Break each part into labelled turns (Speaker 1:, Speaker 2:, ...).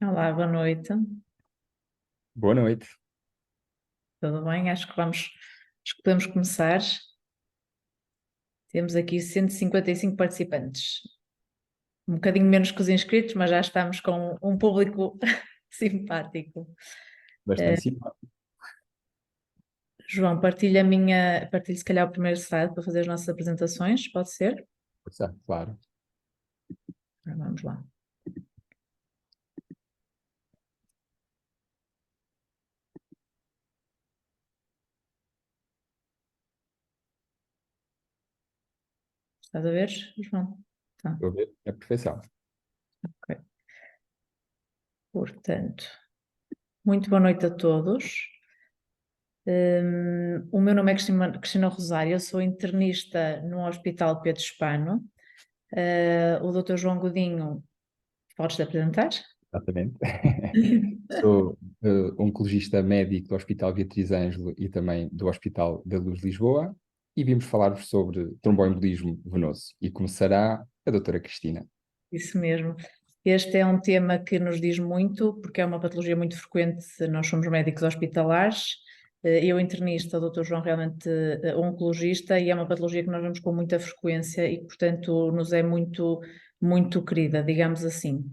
Speaker 1: Olá, boa noite.
Speaker 2: Boa noite.
Speaker 1: Tudo bem? Acho que podemos começar. Temos aqui 155 participantes. Um bocadinho menos que os inscritos, mas já estamos com um público simpático.
Speaker 2: Bastante simpático.
Speaker 1: João, partilho se calhar o primeiro slide para fazer as nossas apresentações, pode ser?
Speaker 2: Claro.
Speaker 1: Ora, vamos lá. Estás a ver, João? Tá,
Speaker 2: Estou a ver a perfeição.
Speaker 1: ok. Portanto, muito boa noite a todos. O meu nome é Cristina Rosário, eu sou internista no Hospital Pedro Spano. O Dr. João Godinho, podes-te apresentar?
Speaker 2: Exatamente. Sou oncologista médico do Hospital Beatriz Ângelo e também do Hospital da Luz de Lisboa e vimos falar-vos sobre tromboembolismo venoso. E começará a doutora Cristina.
Speaker 1: Isso mesmo. Este é um tema que nos diz muito, porque é uma patologia muito frequente. Nós somos médicos hospitalares, eu internista, o Dr. João realmente oncologista, e é uma patologia que nós vemos com muita frequência e, portanto, nos é muito querida, digamos assim.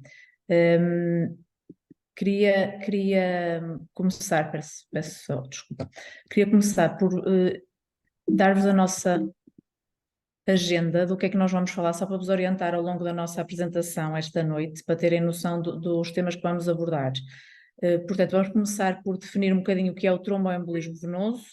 Speaker 1: Hum, queria começar, peço só desculpa, queria começar por dar-vos a nossa agenda do que é que nós vamos falar, só para vos orientar ao longo da nossa apresentação esta noite, para terem noção dos temas que vamos abordar. Portanto, vamos começar por definir um bocadinho o que é o tromboembolismo venoso,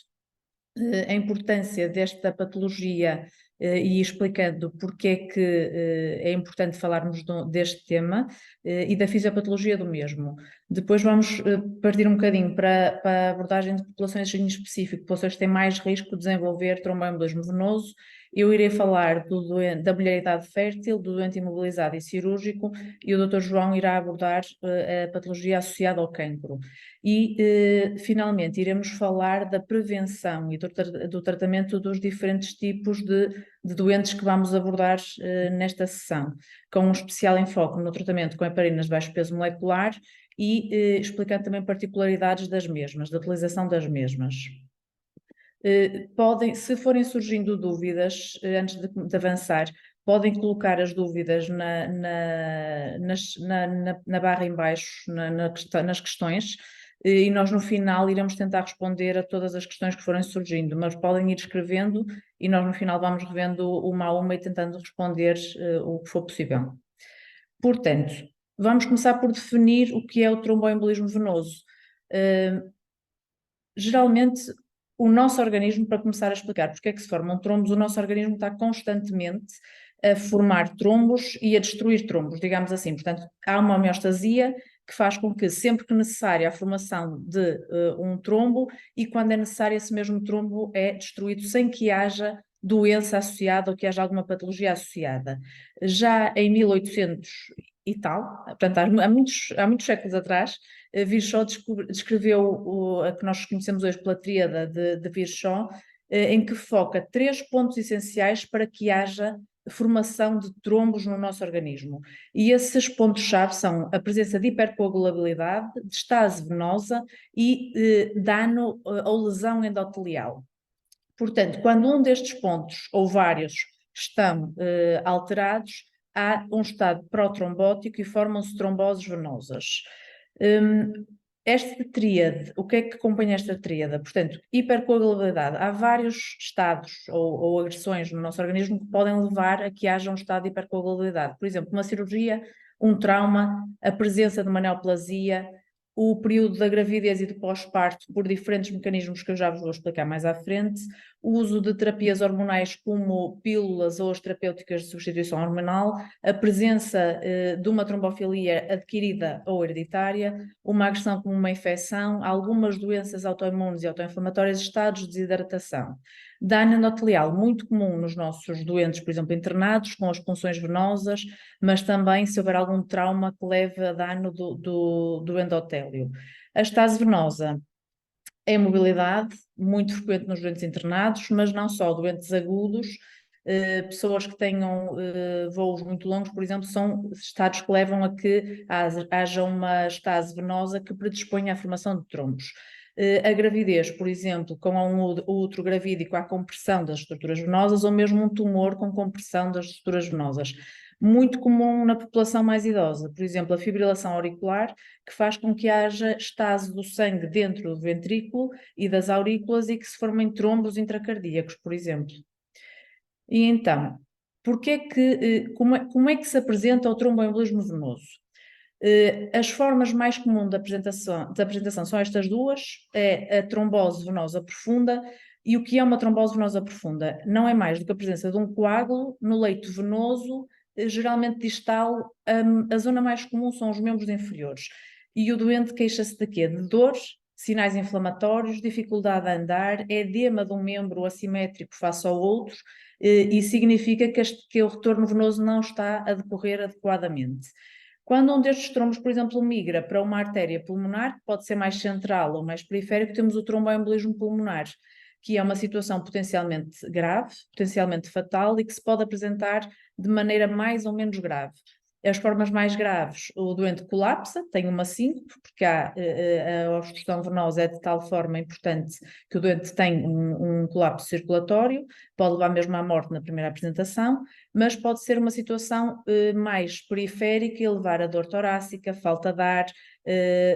Speaker 1: a importância desta patologia e explicando porque é que é importante falarmos deste tema e da fisiopatologia do mesmo. Depois vamos partir um bocadinho para a abordagem de populações em específico, populações que têm mais risco de desenvolver tromboembolismo venoso. Eu irei falar da mulher em idade fértil, do doente imobilizado e cirúrgico, e o Dr. João irá abordar a patologia associada ao cancro. E, finalmente, iremos falar da prevenção e do tratamento dos diferentes tipos de doentes que vamos abordar nesta sessão, com um especial enfoque no tratamento com heparinas de baixo peso molecular e explicando também particularidades das mesmas, da utilização das mesmas. Se forem surgindo dúvidas, antes de avançar, podem colocar as dúvidas na barra em baixo, nas questões, e nós no final iremos tentar responder a todas as questões que forem surgindo, mas podem ir escrevendo e nós no final vamos revendo uma a uma e tentando responder o que for possível. Portanto, vamos começar por definir o que é o tromboembolismo venoso. Geralmente, o nosso organismo, para começar a explicar porque é que se formam trombos, o nosso organismo está constantemente a formar trombos e a destruir trombos, digamos assim. Portanto, há uma homeostasia que faz com que, sempre que necessária a formação de um trombo, e quando é necessário esse mesmo trombo é destruído sem que haja doença associada ou que haja alguma patologia associada. Já em 1800 e tal, portanto, há muitos séculos atrás, Virchow descreveu a que nós conhecemos hoje pela tríada de Virchow, em que foca 3 pontos essenciais para que haja formação de trombos no nosso organismo. E esses pontos-chave são a presença de hipercoagulabilidade, de estase venosa e dano ou lesão endotelial. Portanto, quando um destes pontos, ou vários, estão alterados, há um estado protrombótico e formam-se tromboses venosas. Esta tríade, o que é que acompanha esta tríade? Portanto, hipercoagulabilidade. Há vários estados ou agressões no nosso organismo que podem levar a que haja um estado de hipercoagulabilidade. Por exemplo, uma cirurgia, um trauma, a presença de uma neoplasia, o período da gravidez e do pós-parto por diferentes mecanismos que eu já vos vou explicar mais à frente, o uso de terapias hormonais como pílulas ou as terapêuticas de substituição hormonal, a presença de uma trombofilia adquirida ou hereditária, uma agressão como uma infecção, algumas doenças autoimunes e autoinflamatórias, estados de desidratação. Dano endotelial, muito comum nos nossos doentes, por exemplo, internados, com as punções venosas, mas também se houver algum trauma que leve a dano do endotélio. A estase venosa é a mobilidade, muito frequente nos doentes internados, mas não só, doentes agudos, pessoas que tenham voos muito longos, por exemplo, são estados que levam a que haja uma estase venosa que predisponha à formação de trombos. A gravidez, por exemplo, com um útero gravídico à compressão das estruturas venosas, ou mesmo um tumor com compressão das estruturas venosas. Muito comum na população mais idosa, por exemplo, a fibrilação auricular, que faz com que haja estase do sangue dentro do ventrículo e das aurículas e que se formem trombos intracardíacos, por exemplo. E então, como é que se apresenta o tromboembolismo venoso? As formas mais comuns de apresentação são estas duas, é a trombose venosa profunda. E o que é uma trombose venosa profunda? Não é mais do que a presença de um coágulo no leito venoso, geralmente distal. A zona mais comum são os membros inferiores. E o doente queixa-se de quê? De dores, sinais inflamatórios, dificuldade a andar, edema de um membro assimétrico face ao outro, e significa que o retorno venoso não está a decorrer adequadamente. Quando um destes trombos, por exemplo, migra para uma artéria pulmonar, que pode ser mais central ou mais periférico, temos o tromboembolismo pulmonar, que é uma situação potencialmente grave, potencialmente fatal e que se pode apresentar de maneira mais ou menos grave. As formas mais graves, o doente colapsa, tem uma síncope, porque a obstrução venosa é de tal forma importante que o doente tem um colapso circulatório, pode levar mesmo à morte na primeira apresentação, mas pode ser uma situação mais periférica e levar a dor torácica, falta de ar,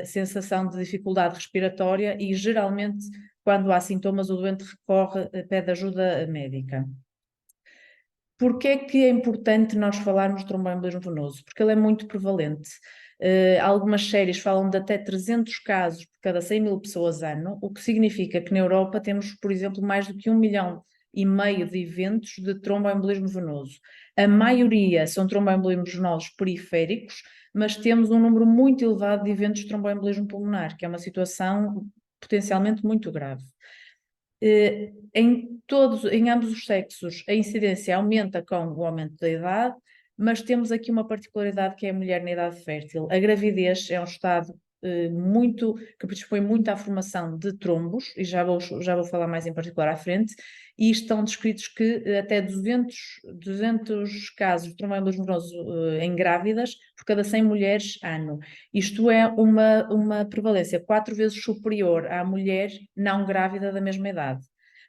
Speaker 1: sensação de dificuldade respiratória e geralmente quando há sintomas o doente recorre, pede ajuda médica. Porquê é que é importante nós falarmos de tromboembolismo venoso? Porque ele é muito prevalente. Algumas séries falam de até 300 casos por cada 100 mil pessoas ano, o que significa que na Europa temos, por exemplo, mais do que 1,5 milhão de eventos de tromboembolismo venoso. A maioria são tromboembolismos venosos periféricos, mas temos um número muito elevado de eventos de tromboembolismo pulmonar, que é uma situação potencialmente muito grave. Em ambos os sexos, a incidência aumenta com o aumento da idade, mas temos aqui uma particularidade que é a mulher na idade fértil. A gravidez é um estado que predispõe muito à formação de trombos, e já vou falar mais em particular à frente, e estão descritos que até 200 casos de tromboembolismo venoso em grávidas por cada 100 mulheres ano. Isto é uma prevalência 4 vezes superior à mulher não grávida da mesma idade.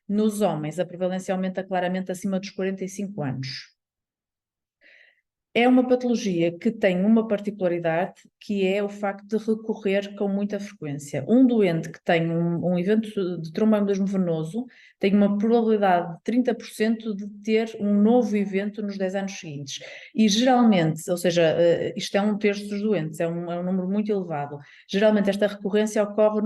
Speaker 1: Nos homens, a prevalência aumenta claramente acima dos 45 anos. É uma patologia que tem uma particularidade, que é o facto de recorrer com muita frequência. Um doente que tem um evento de tromboembolismo venoso tem uma probabilidade de 30% de ter um novo evento nos 10 anos seguintes. E geralmente, ou seja, isto é 1/3 dos doentes, é um número muito elevado. Geralmente esta recorrência ocorre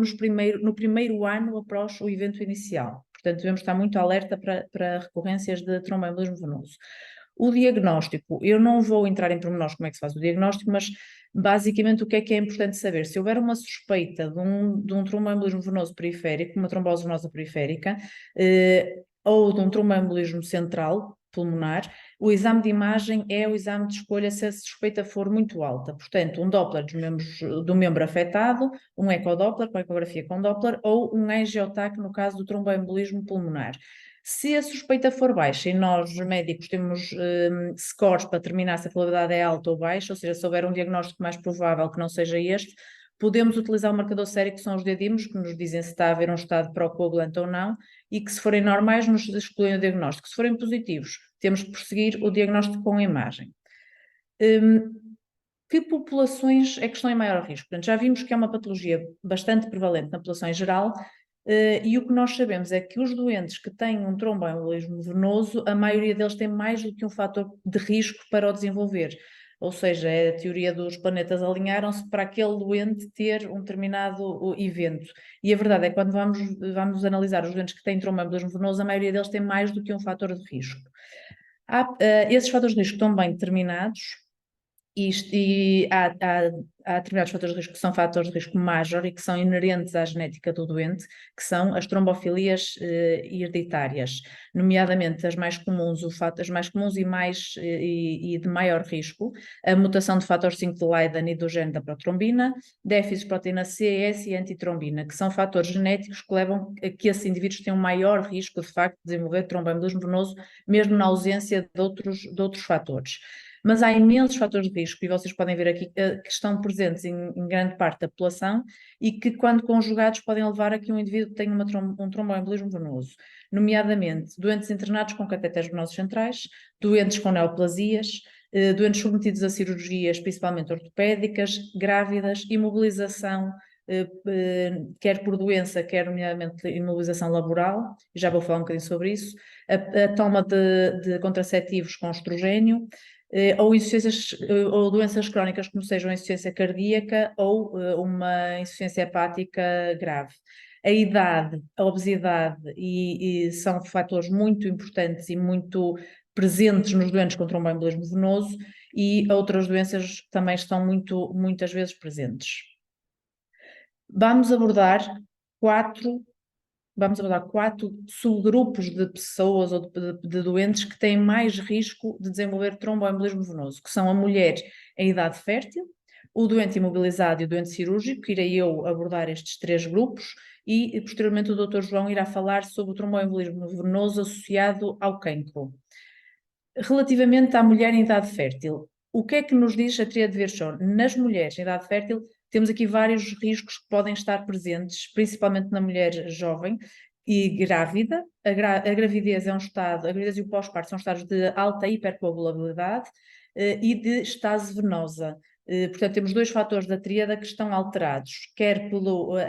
Speaker 1: no primeiro ano após o evento inicial. Portanto, devemos estar muito alerta para recorrências de tromboembolismo venoso. O diagnóstico, eu não vou entrar em pormenores como é que se faz o diagnóstico, mas basicamente o que é importante saber? Se houver uma suspeita de um tromboembolismo venoso periférico, uma trombose venosa periférica, ou de um tromboembolismo central, pulmonar, o exame de imagem é o exame de escolha se a suspeita for muito alta. Portanto, um Doppler do membro afetado, um ecodoppler, com ecografia com Doppler, ou um angiotac no caso do tromboembolismo pulmonar. Se a suspeita for baixa, e nós médicos temos scores para determinar se a probabilidade é alta ou baixa, ou seja, se houver um diagnóstico mais provável que não seja este, podemos utilizar o marcador sérico, que são os dedímeros, que nos dizem se está a haver um estado procoagulante ou não, e que se forem normais nos excluem o diagnóstico. Se forem positivos, temos que prosseguir o diagnóstico com a imagem. Que populações é que estão em maior risco? Portanto, já vimos que é uma patologia bastante prevalente na população em geral, e o que nós sabemos é que os doentes que têm um tromboembolismo venoso, a maioria deles tem mais do que um fator de risco para o desenvolver. Ou seja, é a teoria dos planetas alinharam-se para aquele doente ter um determinado evento. E a verdade é que quando vamos analisar os doentes que têm tromboembolismo venoso, a maioria deles tem mais do que um fator de risco. Esses fatores de risco estão bem determinados, E há determinados fatores de risco que são fatores de risco major e que são inerentes à genética do doente, que são as trombofilias hereditárias, nomeadamente as mais comuns, as mais comuns e de maior risco, a mutação de fator 5 de Leiden e do gene da protrombina, déficits de proteína C, S e antitrombina, que são fatores genéticos que levam a que esses indivíduos tenham maior risco, de facto, de desenvolver tromboembolismo venoso, mesmo na ausência de outros fatores. Mas há imensos fatores de risco, e vocês podem ver aqui que estão presentes em grande parte da população e que, quando conjugados, podem levar a que um indivíduo tenha um tromboembolismo venoso, nomeadamente doentes internados com catéteres venosos centrais, doentes com neoplasias, doentes submetidos a cirurgias, principalmente ortopédicas, grávidas, imobilização, quer por doença, quer nomeadamente imobilização laboral, já vou falar um bocadinho sobre isso, a toma de contraceptivos com estrogênio, ou doenças crónicas, como seja uma insuficiência cardíaca ou uma insuficiência hepática grave. A idade, a obesidade e são fatores muito importantes e muito presentes nos doentes com tromboembolismo venoso, e outras doenças também estão muitas vezes presentes. Vamos abordar quatro subgrupos de pessoas ou de doentes que têm mais risco de desenvolver tromboembolismo venoso, que são a mulher em idade fértil, o doente imobilizado e o doente cirúrgico. Irei eu abordar estes 3 grupos e posteriormente o Dr. João irá falar sobre o tromboembolismo venoso associado ao cancro. Relativamente à mulher em idade fértil, o que é que nos diz a tríade de Virchow? Nas mulheres em idade fértil, temos aqui vários riscos que podem estar presentes, principalmente na mulher jovem e grávida. A gravidez a gravidez e o pós-parto são estados de alta hipercoagulabilidade e de estase venosa. Portanto, temos 2 fatores da tríada que estão alterados, quer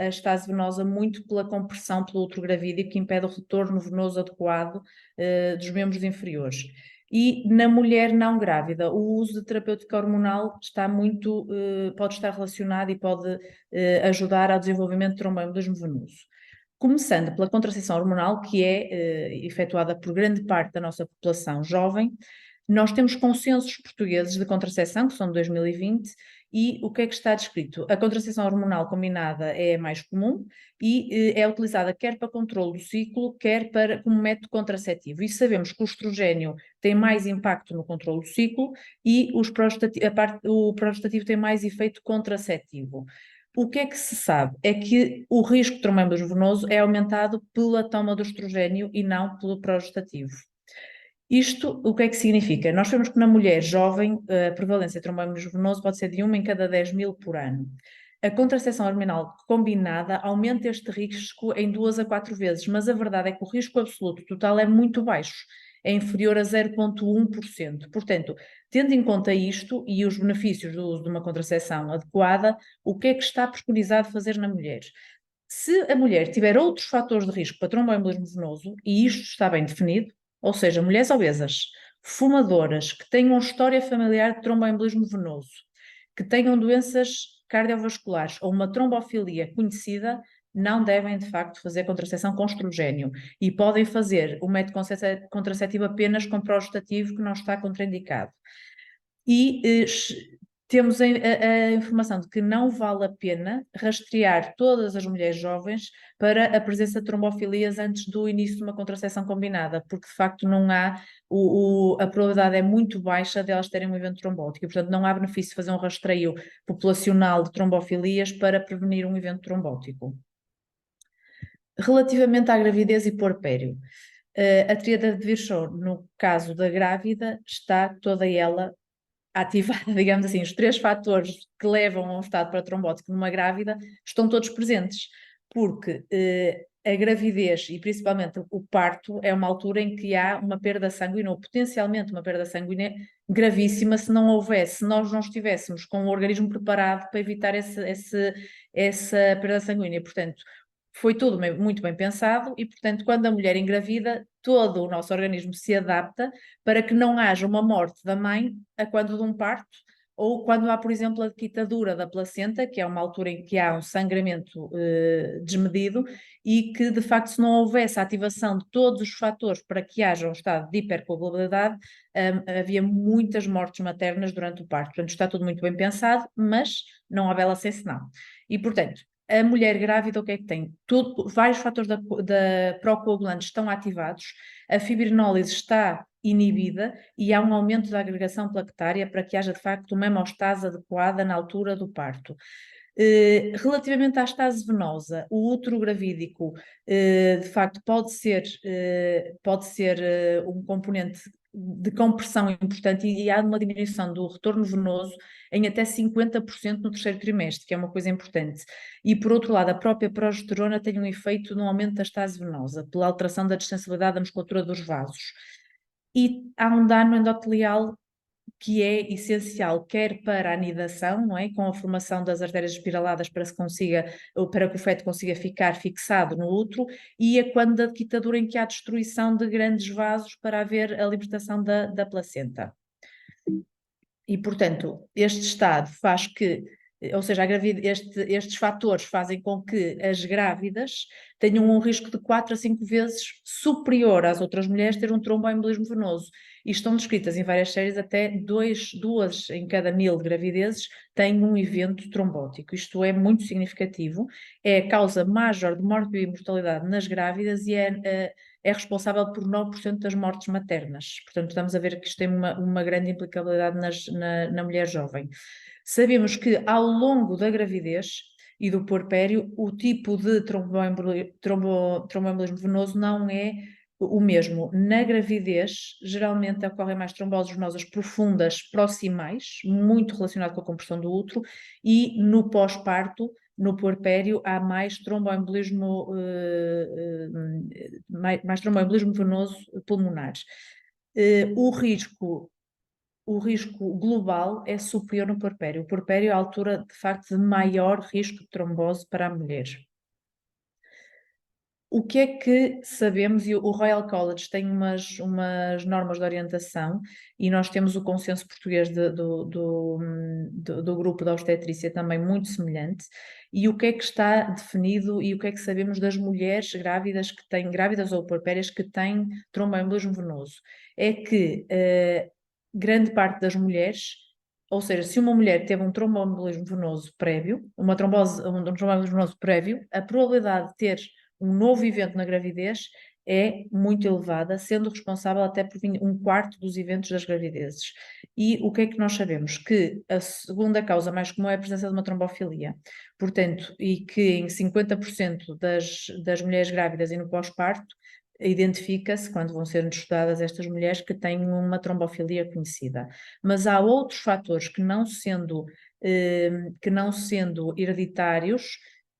Speaker 1: a estase venosa, muito pela compressão pelo útero gravídico, que impede o retorno venoso adequado dos membros inferiores. E na mulher não grávida, o uso de terapêutica hormonal pode estar relacionado e pode ajudar ao desenvolvimento de tromboembolismo venoso. Começando pela contracepção hormonal, que é efetuada por grande parte da nossa população jovem, nós temos consensos portugueses de contracepção, que são de 2020, e o que é que está descrito? A contracepção hormonal combinada é a mais comum e é utilizada quer para controle do ciclo, quer como método contraceptivo. E sabemos que o estrogênio tem mais impacto no controle do ciclo e o progestativo tem mais efeito contraceptivo. O que é que se sabe? É que o risco de tromboembolismo venoso é aumentado pela toma do estrogênio e não pelo progestativo. Isto, o que é que significa? Nós sabemos que na mulher jovem a prevalência de tromboembolismo venoso pode ser de 1 em cada 10.000 por ano. A contracepção hormonal combinada aumenta este risco em 2 a 4 vezes, mas a verdade é que o risco absoluto total é muito baixo, é inferior a 0,1%. Portanto, tendo em conta isto e os benefícios do uso de uma contracepção adequada, o que é que está preconizado fazer na mulher? Se a mulher tiver outros fatores de risco para tromboembolismo venoso, e isto está bem definido, ou seja, mulheres obesas, fumadoras, que tenham história familiar de tromboembolismo venoso, que tenham doenças cardiovasculares ou uma trombofilia conhecida, não devem de facto fazer contracepção com estrogênio e podem fazer o método contraceptivo apenas com progestativo, que não está contraindicado. E temos a informação de que não vale a pena rastrear todas as mulheres jovens para a presença de trombofilias antes do início de uma contracepção combinada, porque de facto não há, a probabilidade é muito baixa de elas terem um evento trombótico, e portanto não há benefício de fazer um rastreio populacional de trombofilias para prevenir um evento trombótico. Relativamente à gravidez e puerpério, a tríade de Virchow, no caso da grávida, está toda ela ativada, digamos assim, os 3 fatores que levam a um estado paratrombótico numa grávida estão todos presentes, porque a gravidez e principalmente o parto é uma altura em que há uma perda sanguínea, ou potencialmente uma perda sanguínea gravíssima, se nós não estivéssemos com o organismo preparado para evitar essa perda sanguínea. Portanto, foi tudo muito bem pensado e, portanto, quando a mulher engravida, todo o nosso organismo se adapta para que não haja uma morte da mãe a quando de um parto, ou quando há, por exemplo, a quitadura da placenta, que é uma altura em que há um sangramento desmedido e que, de facto, se não houvesse a ativação de todos os fatores para que haja um estado de hipercoagulabilidade, havia muitas mortes maternas durante o parto. Portanto, está tudo muito bem pensado, mas não há bela sem senão. E, portanto, a mulher grávida, o que é que tem? Vários fatores da procoagulantes estão ativados, a fibrinólise está inibida e há um aumento da agregação plaquetária para que haja, de facto, uma hemostase adequada na altura do parto. Relativamente à estase venosa, o útero gravídico, de facto, pode ser um componente de compressão importante e há uma diminuição do retorno venoso em até 50% no terceiro trimestre, que é uma coisa importante. E, por outro lado, a própria progesterona tem um efeito no aumento da estase venosa, pela alteração da distensibilidade da musculatura dos vasos. E há um dano endotelial que é essencial, quer para a anidação, não é? Com a formação das artérias espiraladas para que o feto consiga ficar fixado no útero, e a quando da quitadura em que há destruição de grandes vasos para haver a libertação da placenta. E, portanto, este estado faz que, ou seja, estes fatores fazem com que as grávidas tenham um risco de 4 a 5 vezes superior às outras mulheres ter um tromboembolismo venoso. E estão descritas em várias séries, até 2 em cada 1000 gravidezes têm um evento trombótico. Isto é muito significativo, é a causa maior de morte e mortalidade nas grávidas e é responsável por 9% das mortes maternas. Portanto, estamos a ver que isto tem uma grande implicabilidade na mulher jovem. Sabemos que ao longo da gravidez e do puerpério, o tipo de tromboembolismo venoso não é o mesmo. Na gravidez, geralmente ocorrem mais tromboses venosas profundas proximais, muito relacionado com a compressão do útero, e no pós-parto, no puerpério, há mais tromboembolismo, mais tromboembolismo venoso pulmonar. O risco global é superior no puerpério. O puerpério é a altura, de facto, de maior risco de trombose para a mulher. O que é que sabemos? E o Royal College tem umas normas de orientação e nós temos o consenso português do grupo da obstetrícia também muito semelhante. E o que é que está definido e o que é que sabemos das mulheres grávidas grávidas ou puerpérias que têm tromboembolismo venoso? É que grande parte das mulheres, ou seja, se uma mulher teve um tromboembolismo venoso prévio, um tromboembolismo venoso prévio, a probabilidade de ter um novo evento na gravidez é muito elevada, sendo responsável até por 1/4 dos eventos das gravidezes. E o que é que nós sabemos? Que a segunda causa mais comum é a presença de uma trombofilia. Portanto, e que em 50% das mulheres grávidas e no pós-parto, identifica-se, quando vão ser estudadas estas mulheres, que têm uma trombofilia conhecida. Mas há outros fatores que não sendo hereditários,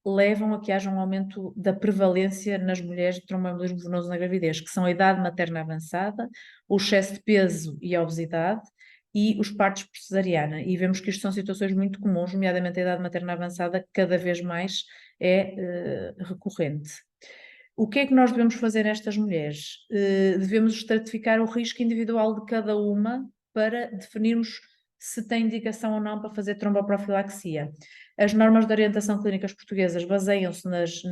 Speaker 1: levam a que haja um aumento da prevalência nas mulheres de tromboembolismo venoso na gravidez, que são a idade materna avançada, o excesso de peso e a obesidade e os partos por cesariana. E vemos que isto são situações muito comuns, nomeadamente a idade materna avançada, que cada vez mais é recorrente. O que é que nós devemos fazer nestas mulheres? Devemos estratificar o risco individual de cada uma para definirmos se tem indicação ou não para fazer tromboprofilaxia. As normas de orientação clínicas portuguesas baseiam-se nas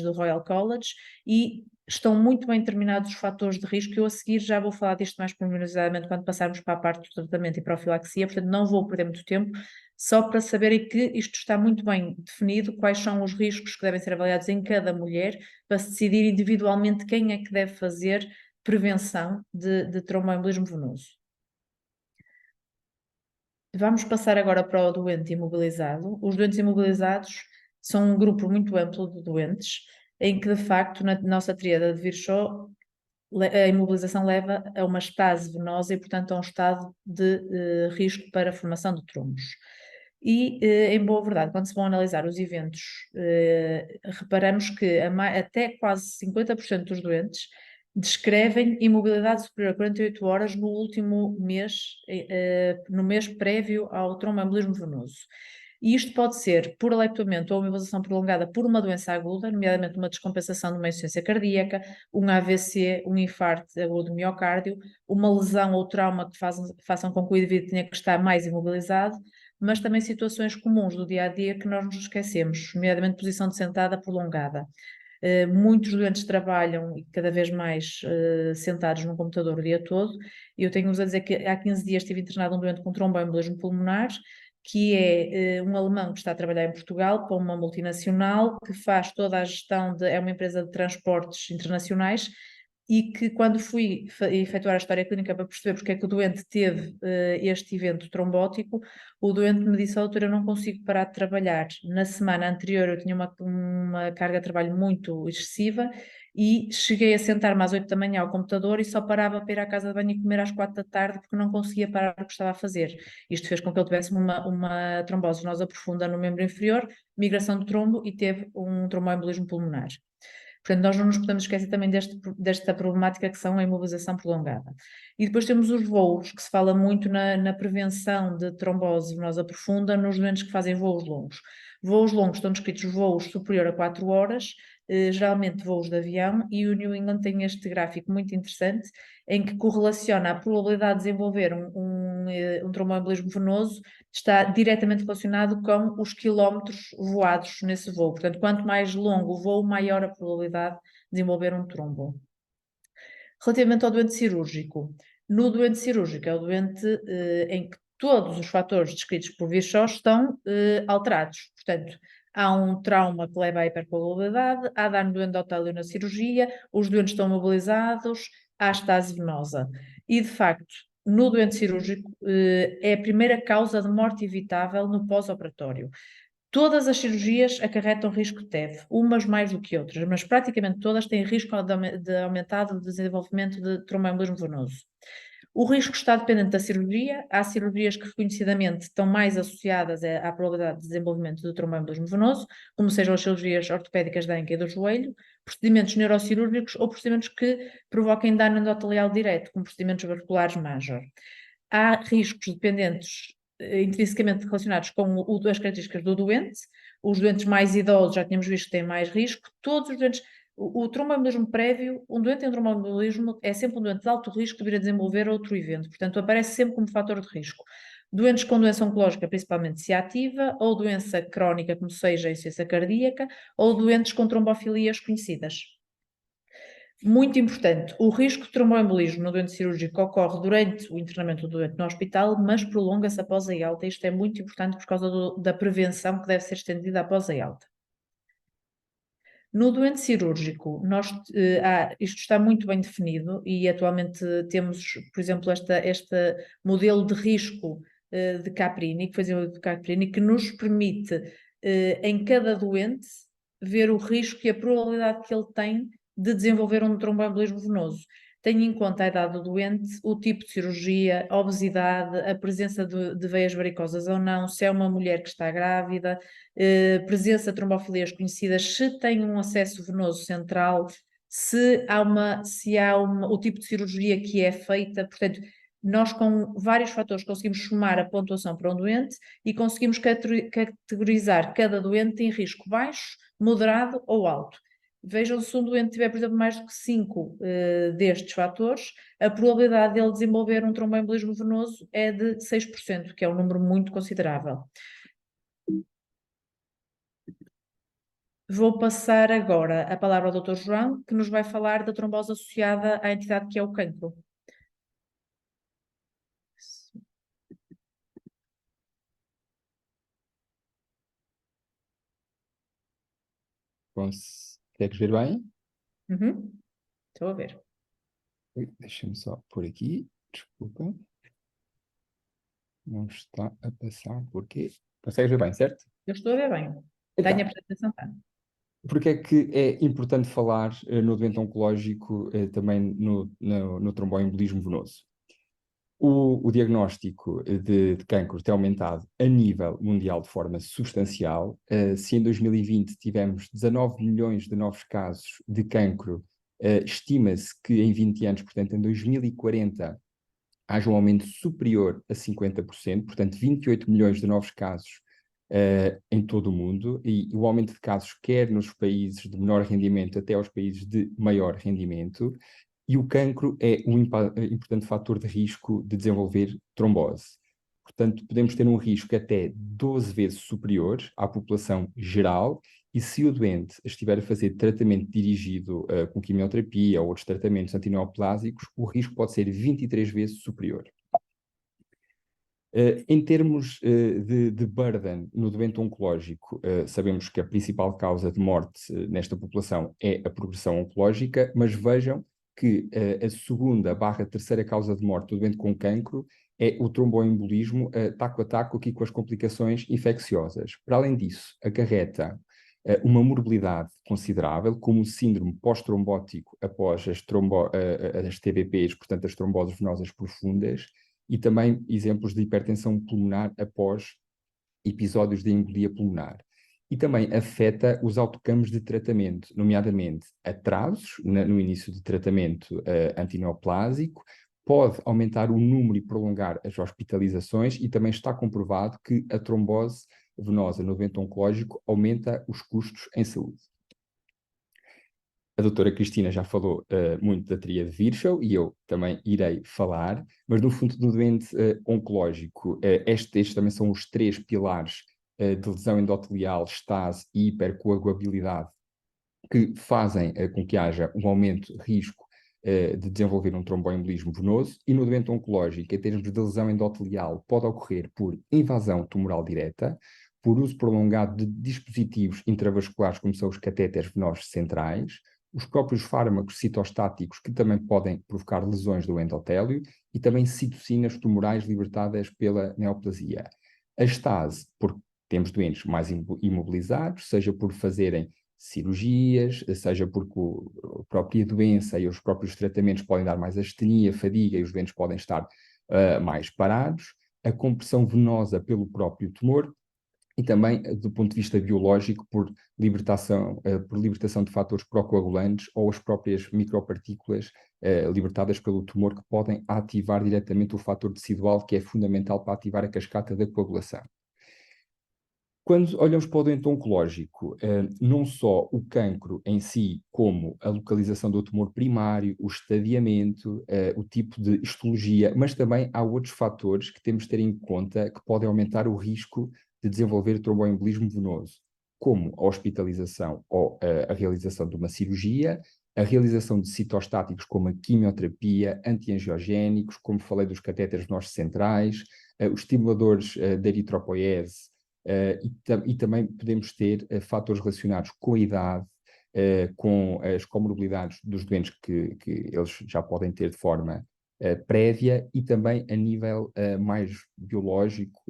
Speaker 1: do Royal College e estão muito bem determinados os fatores de risco. Eu a seguir já vou falar disto mais pormenorizadamente quando passarmos para a parte do tratamento e profilaxia, portanto não vou perder muito tempo, só para saberem que isto está muito bem definido, quais são os riscos que devem ser avaliados em cada mulher, para se decidir individualmente quem é que deve fazer prevenção de tromboembolismo venoso. Vamos passar agora para o doente imobilizado. Os doentes imobilizados são um grupo muito amplo de doentes, em que, de facto, na nossa tríada de Virchow, a imobilização leva a uma estase venosa e, portanto, a um estado de risco para a formação de trombos. E, em boa verdade, quando se vão analisar os eventos, reparamos que até quase 50% dos doentes descrevem imobilidade superior a 48 horas no último mês, no mês prévio ao tromboembolismo venoso. E isto pode ser por alectoamento ou uma invasão prolongada por uma doença aguda, nomeadamente uma descompensação de uma insuficiência cardíaca, um AVC, um infarto agudo do miocárdio, uma lesão ou trauma que façam com que o indivíduo tenha que estar mais imobilizado, mas também situações comuns do dia a dia que nós nos esquecemos, nomeadamente posição de sentada prolongada. Muitos doentes trabalham e cada vez mais sentados no computador o dia todo. Eu tenho-vos a dizer que há 15 dias estive internado um doente com tromboembolismo pulmonar, que é um alemão que está a trabalhar em Portugal para uma multinacional que faz toda a gestão é uma empresa de transportes internacionais, e que quando fui efetuar a história clínica para perceber porque é que o doente teve este evento trombótico, o doente me disse: doutora, eu não consigo parar de trabalhar. Na semana anterior eu tinha uma carga de trabalho muito excessiva e cheguei a sentar-me às 8 da manhã ao computador e só parava para ir à casa de banho e comer às 4 da tarde porque não conseguia parar o que estava a fazer. Isto fez com que ele tivesse uma trombose venosa profunda no membro inferior, migração do trombo, e teve um tromboembolismo pulmonar. Portanto, nós não nos podemos esquecer também desta problemática que são a imobilização prolongada. E depois temos os voos, que se fala muito na prevenção de trombose venosa profunda nos doentes que fazem voos longos. Voos longos estão descritos voos superior a 4 horas, geralmente voos de avião, e o New England tem este gráfico muito interessante, em que correlaciona a probabilidade de desenvolver um tromboembolismo venoso, está diretamente relacionado com os quilómetros voados nesse voo. Portanto, quanto mais longo o voo, maior a probabilidade de desenvolver um trombo. Relativamente ao doente cirúrgico, no doente cirúrgico é o doente em que todos os fatores descritos por Virchow estão alterados. Portanto, há um trauma que leva à hipercoagulabilidade, há dano do endotélio na cirurgia, os doentes estão mobilizados, há estase venosa. E, de facto, no doente cirúrgico, é a primeira causa de morte evitável no pós-operatório. Todas as cirurgias acarretam risco de TEV, umas mais do que outras, mas praticamente todas têm risco de aumentado desenvolvimento de tromboembolismo venoso. O risco está dependente da cirurgia. Há cirurgias que reconhecidamente estão mais associadas à probabilidade de desenvolvimento de tromboembolismo venoso, como sejam as cirurgias ortopédicas da anca e do joelho, procedimentos neurocirúrgicos ou procedimentos que provoquem dano endotelial direto, como procedimentos vasculares major. Há riscos dependentes intrinsecamente relacionados com as características do doente. Os doentes mais idosos, já tínhamos visto que têm mais risco. Todos os doentes, o tromboembolismo prévio, um doente em tromboembolismo é sempre um doente de alto risco de vir a desenvolver outro evento, portanto aparece sempre como fator de risco. Doentes com doença oncológica, principalmente se ativa, ou doença crónica, como seja a insuficiência cardíaca, ou doentes com trombofilias conhecidas. Muito importante, o risco de tromboembolismo no doente cirúrgico ocorre durante o internamento do doente no hospital, mas prolonga-se após a alta. Isto é muito importante por causa da prevenção que deve ser estendida após a alta. No doente cirúrgico, isto está muito bem definido e atualmente temos, por exemplo, este modelo de risco de Caprini, que foi desenvolvido por Caprini, que nos permite, em cada doente, ver o risco e a probabilidade que ele tem de desenvolver um tromboembolismo venoso. Tenha em conta a idade do doente, o tipo de cirurgia, a obesidade, a presença de veias varicosas ou não, se é uma mulher que está grávida, presença de trombofilias conhecidas, se tem um acesso venoso central, se há o tipo de cirurgia que é feita. Portanto, nós com vários fatores conseguimos somar a pontuação para um doente e conseguimos categorizar cada doente em risco baixo, moderado ou alto. Vejam, se um doente tiver, por exemplo, mais do que 5 destes fatores, a probabilidade dele desenvolver um tromboembolismo venoso é de 6%, que é um número muito considerável. Vou passar agora a palavra ao Dr. João, que nos vai falar da trombose associada à entidade que é o cancro.
Speaker 2: Consegues ver bem?
Speaker 1: Uhum. Estou a ver.
Speaker 2: Deixa-me só por aqui. Desculpa. Não está a passar. Porquê? Consegues ver bem, certo?
Speaker 1: Eu estou a ver bem.
Speaker 2: Então,
Speaker 1: Tenho a apresentação.
Speaker 2: porque é que é importante falar no doente oncológico também no tromboembolismo venoso? O diagnóstico de cancro tem aumentado a nível mundial de forma substancial. Se em 2020 tivemos 19 milhões de novos casos de cancro, estima-se que em 20 anos, portanto em 2040, haja um aumento superior a 50%, portanto 28 milhões de novos casos em todo o mundo, e o aumento de casos quer nos países de menor rendimento até aos países de maior rendimento, e o cancro é um importante fator de risco de desenvolver trombose. Portanto, podemos ter um risco até 12 vezes superior à população geral, e se o doente estiver a fazer tratamento dirigido com quimioterapia ou outros tratamentos antineoplásicos, o risco pode ser 23 vezes superior. Em termos de burden no doente oncológico, sabemos que a principal causa de morte nesta população é a progressão oncológica, mas vejam que a segunda/terceira causa de morte do doente com cancro é o tromboembolismo taco a taco aqui com as complicações infecciosas. Para além disso, acarreta uma morbilidade considerável, como o síndrome pós-trombótico após as TBPs, portanto as tromboses venosas profundas, e também exemplos de hipertensão pulmonar após episódios de embolia pulmonar. E também afeta os autocampos de tratamento, nomeadamente atrasos no início de tratamento antineoplásico, pode aumentar o número e prolongar as hospitalizações, e também está comprovado que a trombose venosa no doente oncológico aumenta os custos em saúde. A doutora Cristina já falou muito da tríade de Virchow, e eu também irei falar, mas no fundo do doente oncológico, estes também são os 3 pilares de lesão endotelial, estase e hipercoagulabilidade, que fazem com que haja um aumento de risco de desenvolver um tromboembolismo venoso. E no doente oncológico, em termos de lesão endotelial, pode ocorrer por invasão tumoral direta, por uso prolongado de dispositivos intravasculares, como são os catéteres venosos centrais, os próprios fármacos citostáticos, que também podem provocar lesões do endotélio, e também citocinas tumorais libertadas pela neoplasia. A estase, porque temos doentes mais imobilizados, seja por fazerem cirurgias, seja porque a própria doença e os próprios tratamentos podem dar mais astenia, fadiga, e os doentes podem estar mais parados, a compressão venosa pelo próprio tumor, e também, do ponto de vista biológico, por libertação de fatores procoagulantes ou as próprias micropartículas libertadas pelo tumor, que podem ativar diretamente o fator tecidual, que é fundamental para ativar a cascata da coagulação. Quando olhamos para o doente oncológico, não só o cancro em si, como a localização do tumor primário, o estadiamento, o tipo de histologia, mas também há outros fatores que temos de ter em conta que podem aumentar o risco de desenvolver tromboembolismo venoso, como a hospitalização ou a realização de uma cirurgia, a realização de citostáticos como a quimioterapia, antiangiogénicos, como falei dos catéteres venosos centrais, os estimuladores da eritropoiese, e também podemos ter fatores relacionados com a idade, com as comorbidades dos doentes que eles já podem ter de forma prévia, e também a nível mais biológico,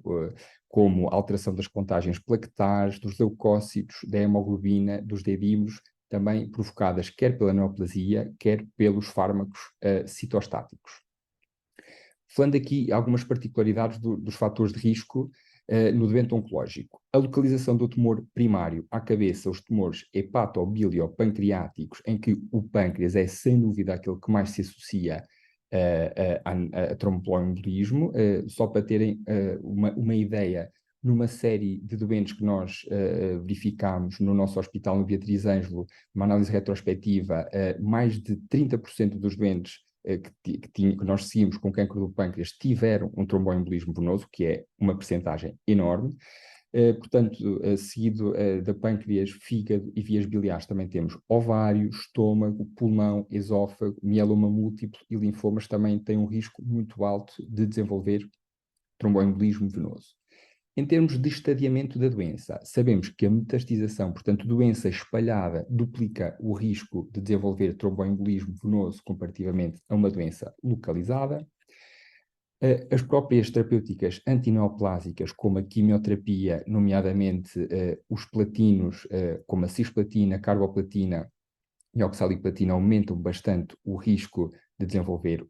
Speaker 2: como a alteração das contagens plaquetares, dos leucócitos, da hemoglobina, dos dedímeros, também provocadas quer pela neoplasia, quer pelos fármacos citostáticos. Falando aqui algumas particularidades dos fatores de risco no doente oncológico. A localização do tumor primário à cabeça, os tumores hepato-biliopancreáticos, em que o pâncreas é sem dúvida aquele que mais se associa a tromboembolismo. Só para terem uma ideia, numa série de doentes que nós verificámos no nosso hospital no Beatriz Ângelo, uma análise retrospectiva, mais de 30% dos doentes que nós seguimos com cancro do pâncreas tiveram um tromboembolismo venoso, que é uma percentagem enorme. Portanto, seguido da pâncreas, fígado e vias biliares, também temos ovário, estômago, pulmão, esófago, mieloma múltiplo e linfomas também têm um risco muito alto de desenvolver tromboembolismo venoso. Em termos de estadiamento da doença, sabemos que a metastização, portanto, doença espalhada, duplica o risco de desenvolver tromboembolismo venoso comparativamente a uma doença localizada. As próprias terapêuticas antineoplásicas, como a quimioterapia, nomeadamente os platinos, como a cisplatina, carboplatina e oxaliplatina, aumentam bastante o risco de desenvolver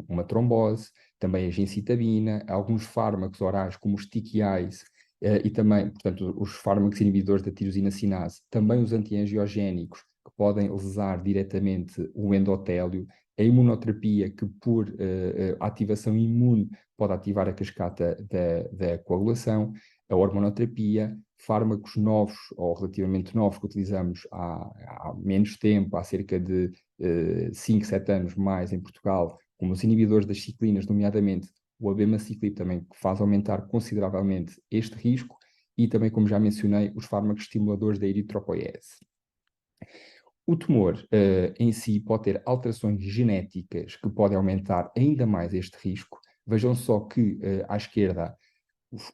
Speaker 2: uma trombose. Também a gencitabina, alguns fármacos orais, como os TKIs, e também, portanto, os fármacos inibidores da tirosina cinase, também os antiangiogénicos, que podem lesar diretamente o endotélio A imunoterapia, que por ativação imune pode ativar a cascata da coagulação, a hormonoterapia, fármacos novos ou relativamente novos que utilizamos há menos tempo, há cerca de 5, 7 anos mais em Portugal, como os inibidores das ciclinas, nomeadamente o abemaciclib também, que faz aumentar consideravelmente este risco, e também, como já mencionei, os fármacos estimuladores da eritropoiese. O tumor em si pode ter alterações genéticas que podem aumentar ainda mais este risco. Vejam só que à esquerda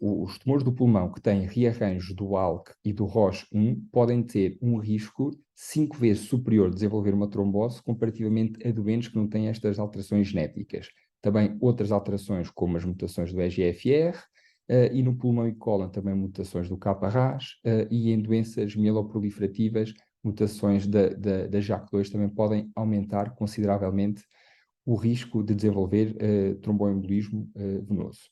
Speaker 2: os tumores do pulmão que têm rearranjo do ALK e do ROS1 podem ter um risco 5 vezes superior de desenvolver uma trombose comparativamente a doentes que não têm estas alterações genéticas. Também outras alterações, como as mutações do EGFR, e no pulmão e cólon também mutações do KRAS, e em doenças mieloproliferativas, mutações da JAK2 também podem aumentar consideravelmente o risco de desenvolver tromboembolismo venoso.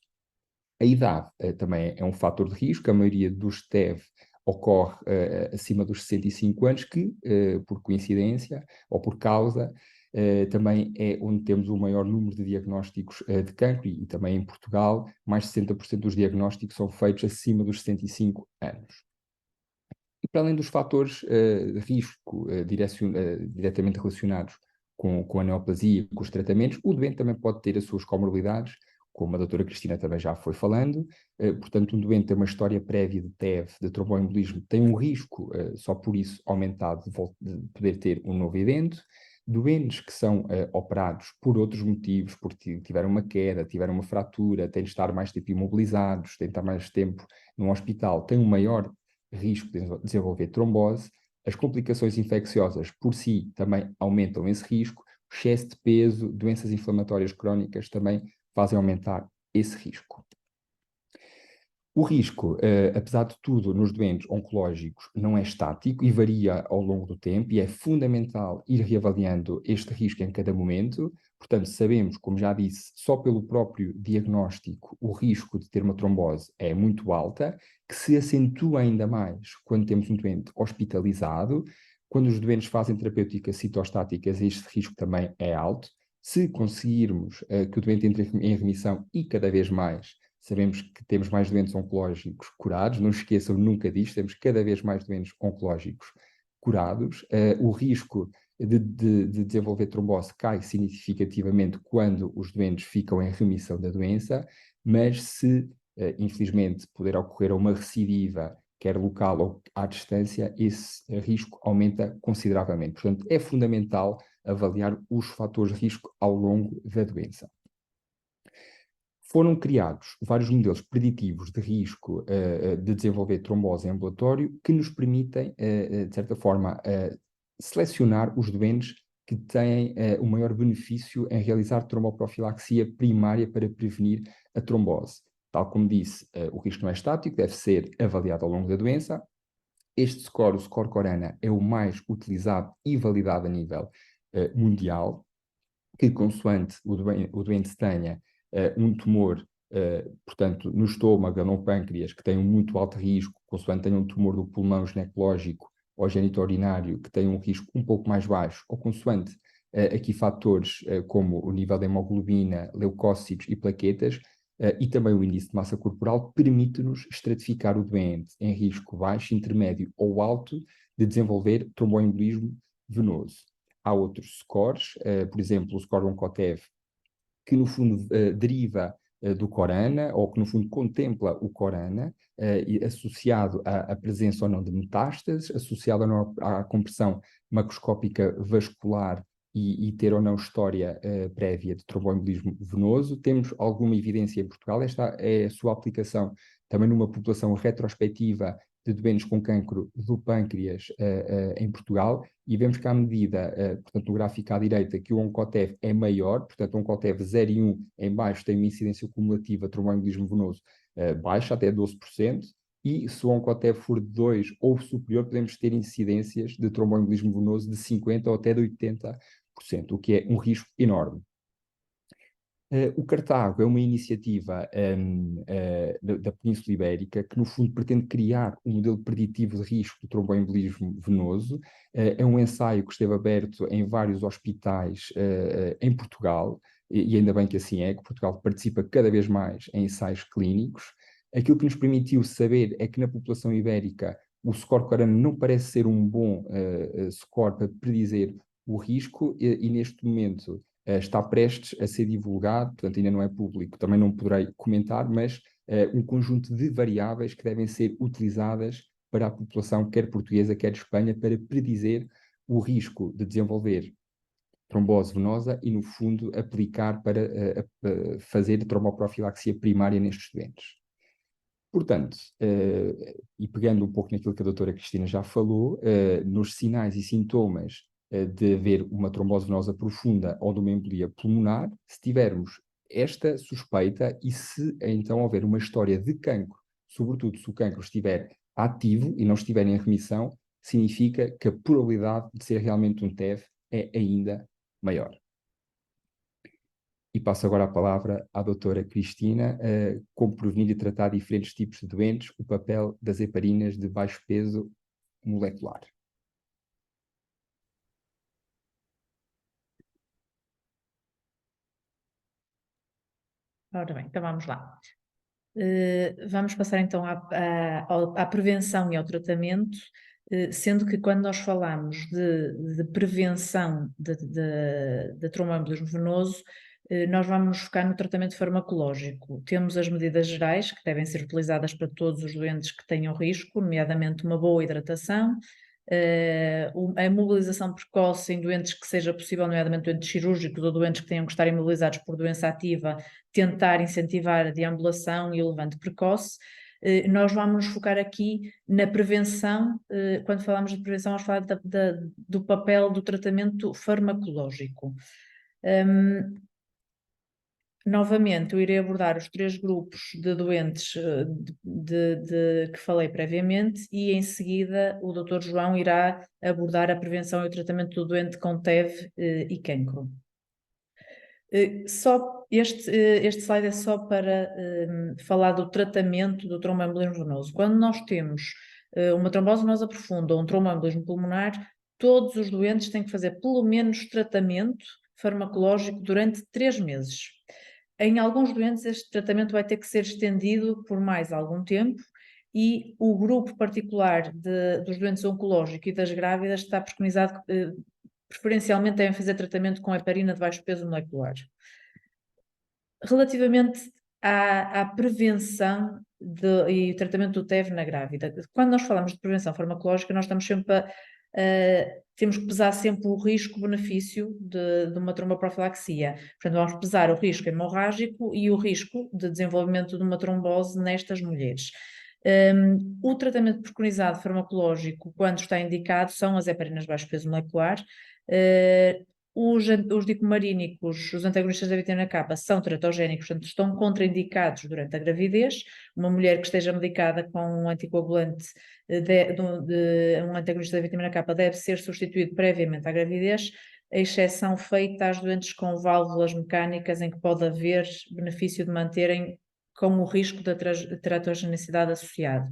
Speaker 2: A idade também é um fator de risco. A maioria dos TEV ocorre acima dos 65 anos, que, por coincidência ou por causa, também é onde temos o maior número de diagnósticos de cancro, e também em Portugal, mais de 60% dos diagnósticos são feitos acima dos 65 anos. E para além dos fatores de risco diretamente relacionados com a neoplasia, com os tratamentos, o doente também pode ter as suas comorbidades, como a doutora Cristina também já foi falando. Portanto, um doente tem uma história prévia de TEV, de tromboembolismo, tem um risco, só por isso, aumentado de poder ter um novo evento. Doentes que são operados por outros motivos, porque tiveram uma queda, tiveram uma fratura, têm de estar mais tempo imobilizados, têm de estar mais tempo num hospital, têm um maior risco de desenvolver trombose. As complicações infecciosas por si também aumentam esse risco. O excesso de peso, doenças inflamatórias crónicas também fazem aumentar esse risco. O risco, apesar de tudo, nos doentes oncológicos não é estático e varia ao longo do tempo, e é fundamental ir reavaliando este risco em cada momento. Portanto, sabemos, como já disse, só pelo próprio diagnóstico, o risco de ter uma trombose é muito alta, que se acentua ainda mais quando temos um doente hospitalizado. Quando os doentes fazem terapêuticas citostáticas, este risco também é alto. Se conseguirmos que o doente entre em remissão, e cada vez mais sabemos que temos mais doentes oncológicos curados, não esqueçam nunca disto, temos cada vez mais doentes oncológicos curados. O risco de desenvolver trombose cai significativamente quando os doentes ficam em remissão da doença, mas se, infelizmente, puder ocorrer uma recidiva, quer local ou à distância, esse risco aumenta consideravelmente. Portanto, é fundamental avaliar os fatores de risco ao longo da doença. Foram criados vários modelos preditivos de risco de desenvolver trombose em ambulatório que nos permitem, de certa forma, selecionar os doentes que têm o maior benefício em realizar tromboprofilaxia primária para prevenir a trombose. Tal como disse, o risco não é estático, deve ser avaliado ao longo da doença. Este score, o score Corana, é o mais utilizado e validado a nível mundial, que consoante o doente tenha um tumor, portanto, no estômago ou no pâncreas, que tem um muito alto risco, consoante tenha um tumor do pulmão ginecológico ou genitourinário, que tem um risco um pouco mais baixo, ou consoante aqui fatores como o nível de hemoglobina, leucócitos e plaquetas, e também o índice de massa corporal, permite-nos estratificar o doente em risco baixo, intermédio ou alto de desenvolver tromboembolismo venoso. Há outros scores, por exemplo, o score Oncotev, que no fundo deriva do Corana, ou que no fundo contempla o Corana, associado à presença ou não de metástases, associado ou não à compressão macroscópica vascular e ter ou não história prévia de tromboembolismo venoso. Temos alguma evidência em Portugal, esta é a sua aplicação também numa população retrospectiva de doentes com cancro do pâncreas em Portugal, e vemos que à medida, portanto, no gráfico à direita, que o Oncotev é maior, portanto, o Oncotev 0 e 1 em baixo tem uma incidência cumulativa de tromboembolismo venoso baixa, até 12%, e se o Oncotev for 2 ou superior, podemos ter incidências de tromboembolismo venoso de 50% ou até de 80%, o que é um risco enorme. O Cartago é uma iniciativa da Península Ibérica que, no fundo, pretende criar um modelo preditivo de risco do tromboembolismo venoso. É um ensaio que esteve aberto em vários hospitais em Portugal, e ainda bem que assim é, que Portugal participa cada vez mais em ensaios clínicos. Aquilo que nos permitiu saber é que na população ibérica o score Corana não parece ser um bom score para predizer o risco, e neste momento está prestes a ser divulgado, portanto ainda não é público, também não poderei comentar, mas um conjunto de variáveis que devem ser utilizadas para a população, quer portuguesa, quer de Espanha, para predizer o risco de desenvolver trombose venosa e, no fundo, aplicar para fazer tromboprofilaxia primária nestes doentes. Portanto, e pegando um pouco naquilo que a doutora Cristina já falou, nos sinais e sintomas de haver uma trombose venosa profunda ou de uma embolia pulmonar, se tivermos esta suspeita e se então houver uma história de cancro, sobretudo se o cancro estiver ativo e não estiver em remissão, significa que a probabilidade de ser realmente um TEV é ainda maior. E passo agora a palavra à doutora Cristina, como prevenir e tratar diferentes tipos de doentes, o papel das heparinas de baixo peso molecular.
Speaker 1: Ora bem, então vamos lá. Vamos passar então à prevenção e ao tratamento, sendo que quando nós falamos de prevenção de tromboembolismo venoso, nós vamos nos focar no tratamento farmacológico. Temos as medidas gerais que devem ser utilizadas para todos os doentes que tenham risco, nomeadamente uma boa hidratação, a imobilização precoce em doentes que seja possível, nomeadamente doentes cirúrgicos ou doentes que tenham que estar imobilizados por doença ativa, tentar incentivar a deambulação e o levante precoce. Nós vamos nos focar aqui na prevenção. Quando falamos de prevenção, vamos falar do papel do tratamento farmacológico. Novamente, eu irei abordar os 3 grupos de doentes que falei previamente e em seguida o Dr. João irá abordar a prevenção e o tratamento do doente com TEV e cancro. Este slide é só para falar do tratamento do tromboembolismo venoso. Quando nós temos uma trombose venosa profunda ou um tromboembolismo pulmonar, todos os doentes têm que fazer pelo menos tratamento farmacológico durante 3 meses. Em alguns doentes, este tratamento vai ter que ser estendido por mais algum tempo e o grupo particular dos doentes oncológicos e das grávidas está preconizado que preferencialmente devem fazer tratamento com heparina de baixo peso molecular. Relativamente à prevenção e tratamento do TEV na grávida, quando nós falamos de prevenção farmacológica, nós estamos sempre temos que pesar sempre o risco-benefício de uma tromboprofilaxia. Portanto, vamos pesar o risco hemorrágico e o risco de desenvolvimento de uma trombose nestas mulheres. O tratamento preconizado farmacológico, quando está indicado, são as heparinas de baixo peso molecular. Os dicomarínicos, os antagonistas da vitamina K, são teratogénicos, portanto estão contraindicados durante a gravidez. Uma mulher que esteja medicada com um anticoagulante, um antagonista da vitamina K, deve ser substituído previamente à gravidez, a exceção feita às doentes com válvulas mecânicas, em que pode haver benefício de manterem com o risco da teratogenicidade associado.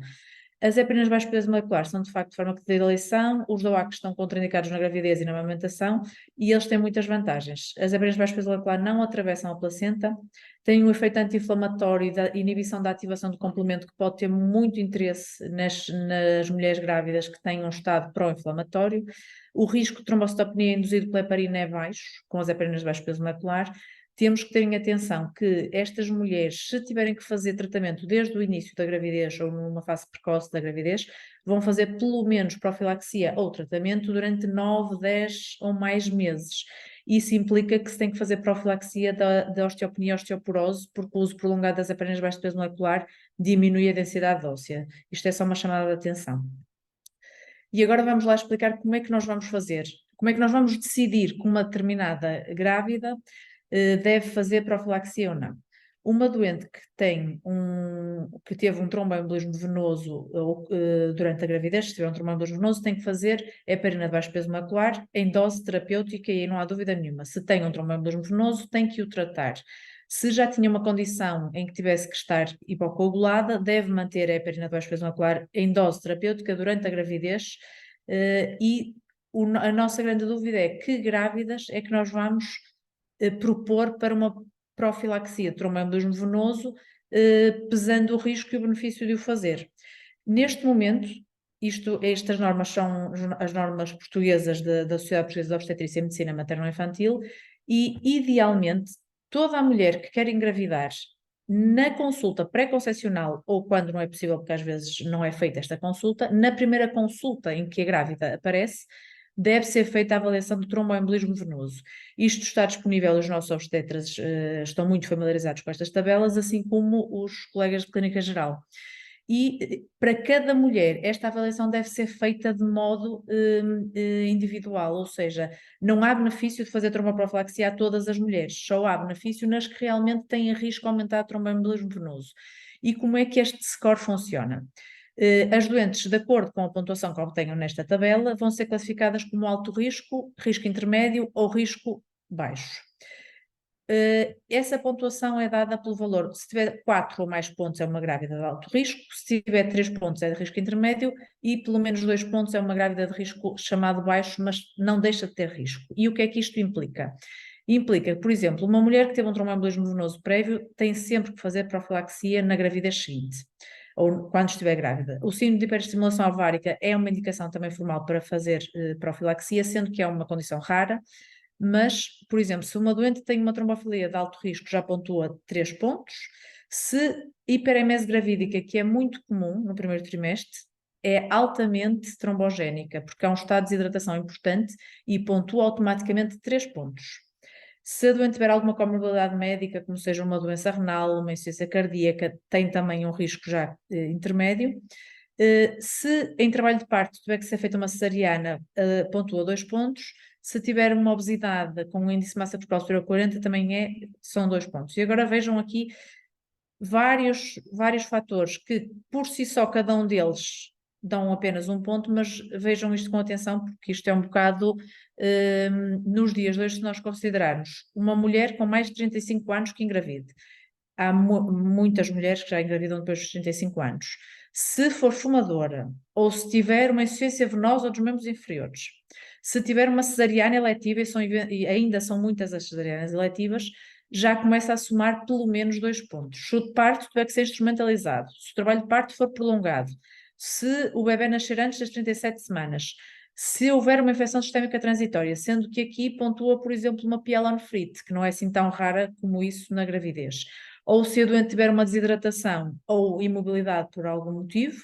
Speaker 1: As heparinas de baixo peso molecular são, de facto, fármacos de eleição. Os DOACs estão contraindicados na gravidez e na amamentação e eles têm muitas vantagens. As heparinas de baixo peso molecular não atravessam a placenta, têm um efeito anti-inflamatório e da inibição da ativação do complemento que pode ter muito interesse nas mulheres grávidas que têm um estado pró-inflamatório. O risco de trombocitopenia induzido pela heparina é baixo, com as heparinas de baixo peso molecular. Temos que ter em atenção que estas mulheres, se tiverem que fazer tratamento desde o início da gravidez ou numa fase precoce da gravidez, vão fazer pelo menos profilaxia ou tratamento durante 9, 10 ou mais meses. Isso implica que se tem que fazer profilaxia da osteopenia e osteoporose, porque o uso prolongado das heparinas de baixo peso molecular diminui a densidade óssea. Isto é só uma chamada de atenção. E agora vamos lá explicar como é que nós vamos fazer, como é que nós vamos decidir que uma determinada grávida deve fazer profilaxia ou não. Uma doente que teve um tromboembolismo venoso durante a gravidez, se tiver um tromboembolismo venoso, tem que fazer heparina de baixo peso molecular em dose terapêutica e não há dúvida nenhuma. Se tem um tromboembolismo venoso, tem que o tratar. Se já tinha uma condição em que tivesse que estar hipocoagulada, deve manter a heparina debaixo do peso macular em dose terapêutica durante a gravidez, e a nossa grande dúvida é que grávidas é que nós vamos propor para uma profilaxia de tromboembolismo venoso, pesando o risco e o benefício de o fazer. Neste momento, estas normas são as normas portuguesas da Sociedade Portuguesa de Obstetrícia e Medicina Materno-Infantil, e idealmente toda a mulher que quer engravidar na consulta pré-concepcional, ou quando não é possível, porque às vezes não é feita esta consulta, na primeira consulta em que a grávida aparece, deve ser feita a avaliação do tromboembolismo venoso. Isto está disponível, os nossos obstetras estão muito familiarizados com estas tabelas, assim como os colegas de clínica geral. E para cada mulher, esta avaliação deve ser feita de modo individual, ou seja, não há benefício de fazer tromboprofilaxia a todas as mulheres, só há benefício nas que realmente têm risco aumentado de tromboembolismo venoso. E como é que este score funciona? As doentes, de acordo com a pontuação que obtenham nesta tabela, vão ser classificadas como alto risco, risco intermédio ou risco baixo. Essa pontuação é dada pelo valor, se tiver 4 ou mais pontos é uma grávida de alto risco, se tiver 3 pontos é de risco intermédio e pelo menos 2 pontos é uma grávida de risco chamado baixo, mas não deixa de ter risco. E o que é que isto implica? Implica, por exemplo, uma mulher que teve um tromboembolismo venoso prévio tem sempre que fazer profilaxia na gravidez seguinte, ou quando estiver grávida. O síndrome de hiperestimulação ovárica é uma indicação também formal para fazer profilaxia, sendo que é uma condição rara. Mas, por exemplo, se uma doente tem uma trombofilia de alto risco, já pontua 3 pontos. Se hiperemese gravídica, que é muito comum no primeiro trimestre, é altamente trombogénica, porque há um estado de desidratação importante e pontua automaticamente 3 pontos. Se a doente tiver alguma comorbilidade médica, como seja uma doença renal, uma insuficiência cardíaca, tem também um risco já intermédio. Se em trabalho de parto tiver que ser feita uma cesariana, pontua 2 pontos. Se tiver uma obesidade com um índice de massa corporal superior a 40, também são 2 pontos. E agora vejam aqui vários fatores que, por si só, cada um deles dão apenas 1 ponto, mas vejam isto com atenção, porque isto é um bocado nos dias de hoje, se nós considerarmos uma mulher com mais de 35 anos que engravide. Há muitas mulheres que já engravidam depois dos 35 anos. Se for fumadora, ou se tiver uma insuficiência venosa dos membros inferiores, se tiver uma cesariana eletiva, e ainda são muitas as cesarianas eletivas, já começa a somar pelo menos 2 pontos. Se o de parto tiver que ser instrumentalizado, se o trabalho de parto for prolongado, se o bebê nascer antes das 37 semanas, se houver uma infecção sistémica transitória, sendo que aqui pontua, por exemplo, uma pielonefrite, que não é assim tão rara como isso na gravidez, ou se a doente tiver uma desidratação ou imobilidade por algum motivo,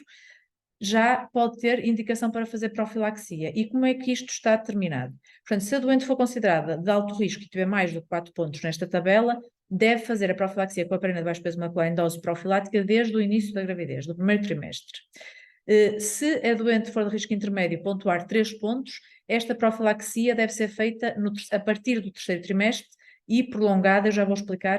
Speaker 1: já pode ter indicação para fazer profilaxia. E como é que isto está determinado? Portanto, se a doente for considerada de alto risco e tiver mais do que 4 pontos nesta tabela, deve fazer a profilaxia com a heparina de baixo peso macular em dose profilática desde o início da gravidez, do primeiro trimestre. Se a doente for de risco intermédio, pontuar 3 pontos, esta profilaxia deve ser feita a partir do terceiro trimestre e prolongada, eu já vou explicar,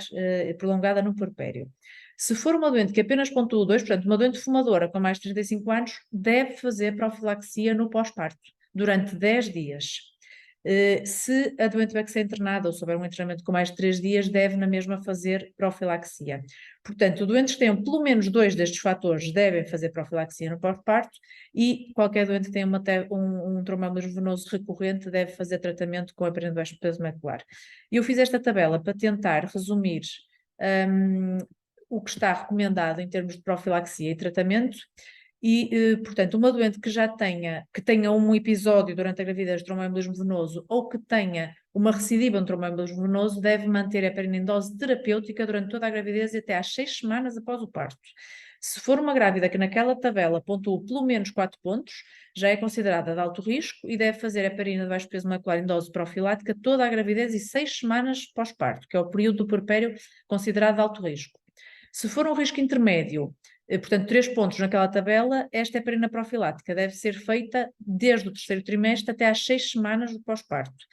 Speaker 1: prolongada no puerpério. Se for uma doente que apenas pontua 2, portanto, uma doente fumadora com mais de 35 anos, deve fazer profilaxia no pós-parto, durante 10 dias. Se a doente tiver que ser internada ou se houver um internamento com mais de 3 dias, deve na mesma fazer profilaxia. Portanto, doentes que tenham pelo menos 2 destes fatores devem fazer profilaxia no pós-parto e qualquer doente que tenha um tromboembolismo venoso recorrente deve fazer tratamento com heparina de baixo peso macular. Eu fiz esta tabela para tentar resumir o que está recomendado em termos de profilaxia e tratamento. E, portanto, uma doente que tenha um episódio durante a gravidez de tromboembolismo venoso ou que tenha uma recidiva de tromboembolismo venoso deve manter a heparina em dose terapêutica durante toda a gravidez e até às 6 semanas após o parto. Se for uma grávida que naquela tabela pontua pelo menos 4 pontos, já é considerada de alto risco e deve fazer a heparina de baixo peso macular em dose profilática toda a gravidez e 6 semanas pós-parto, que é o período do puerpério considerado de alto risco. Se for um risco intermédio, portanto, 3 pontos naquela tabela, esta heparina profilática deve ser feita desde o terceiro trimestre até às 6 semanas do pós-parto.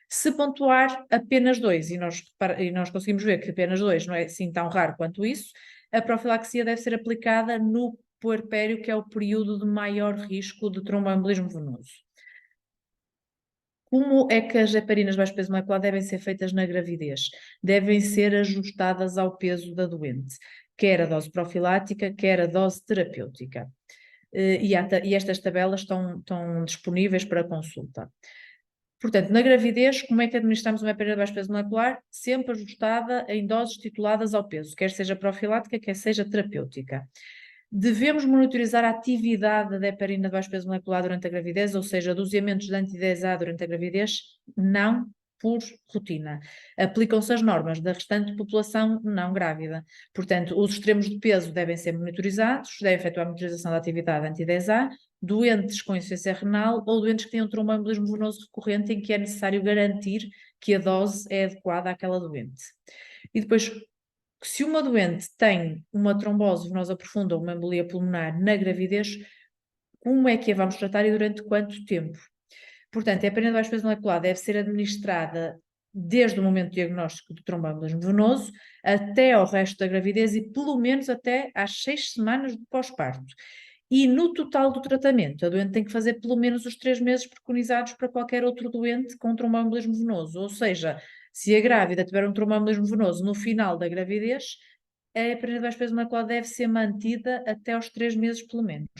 Speaker 1: Se pontuar apenas 2, e nós conseguimos ver que apenas 2 não é assim tão raro quanto isso, a profilaxia deve ser aplicada no puerpério, que é o período de maior risco de tromboembolismo venoso. Como é que as heparinas de baixo peso molecular devem ser feitas na gravidez? Devem ser ajustadas ao peso da doente, quer a dose profilática, quer a dose terapêutica. E estas tabelas estão disponíveis para consulta. Portanto, na gravidez, como é que administramos uma heparina de baixo peso molecular? Sempre ajustada em doses tituladas ao peso, quer seja profilática, quer seja terapêutica. Devemos monitorizar a atividade da heparina de baixo peso molecular durante a gravidez, ou seja, doseamentos de anti-10A durante a gravidez? Não, por rotina. Aplicam-se as normas da restante população não grávida. Portanto, os extremos de peso devem ser monitorizados, devem efetuar a monitorização da atividade anti-10A, doentes com insuficiência renal ou doentes que tenham tromboembolismo venoso recorrente em que é necessário garantir que a dose é adequada àquela doente. E depois, se uma doente tem uma trombose venosa profunda ou uma embolia pulmonar na gravidez, como é que a vamos tratar e durante quanto tempo? Portanto, a heparina de baixo peso molecular deve ser administrada desde o momento do diagnóstico do tromboembolismo venoso até ao resto da gravidez e pelo menos até às 6 semanas do pós-parto. E no total do tratamento, a doente tem que fazer pelo menos os 3 meses preconizados para qualquer outro doente com tromboembolismo venoso. Ou seja, se a grávida tiver um tromboembolismo venoso no final da gravidez, a heparina de baixo peso molecular deve ser mantida até aos 3 meses pelo menos.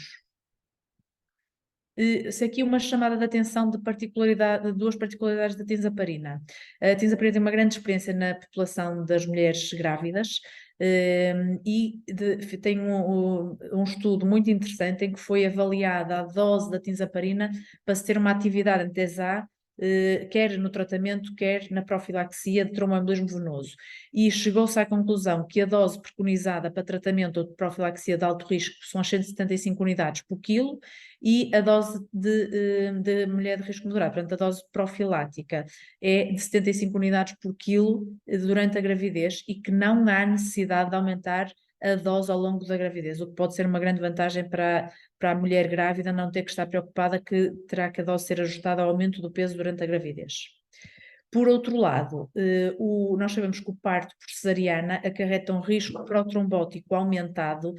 Speaker 1: Se aqui uma chamada de atenção de duas particularidades da tinzaparina. A tinzaparina tem uma grande experiência na população das mulheres grávidas tem um estudo muito interessante em que foi avaliada a dose da tinzaparina para se ter uma atividade anti-TSA, quer no tratamento, quer na profilaxia de tromboembolismo venoso. E chegou-se à conclusão que a dose preconizada para tratamento ou de profilaxia de alto risco são as 175 unidades por quilo, e a dose de mulher de risco moderado, portanto a dose profilática é de 75 unidades por quilo durante a gravidez e que não há necessidade de aumentar a dose ao longo da gravidez, o que pode ser uma grande vantagem para a mulher grávida não ter que estar preocupada que terá que a dose ser ajustada ao aumento do peso durante a gravidez. Por outro lado, nós sabemos que o parto por cesariana acarreta um risco protrombótico aumentado,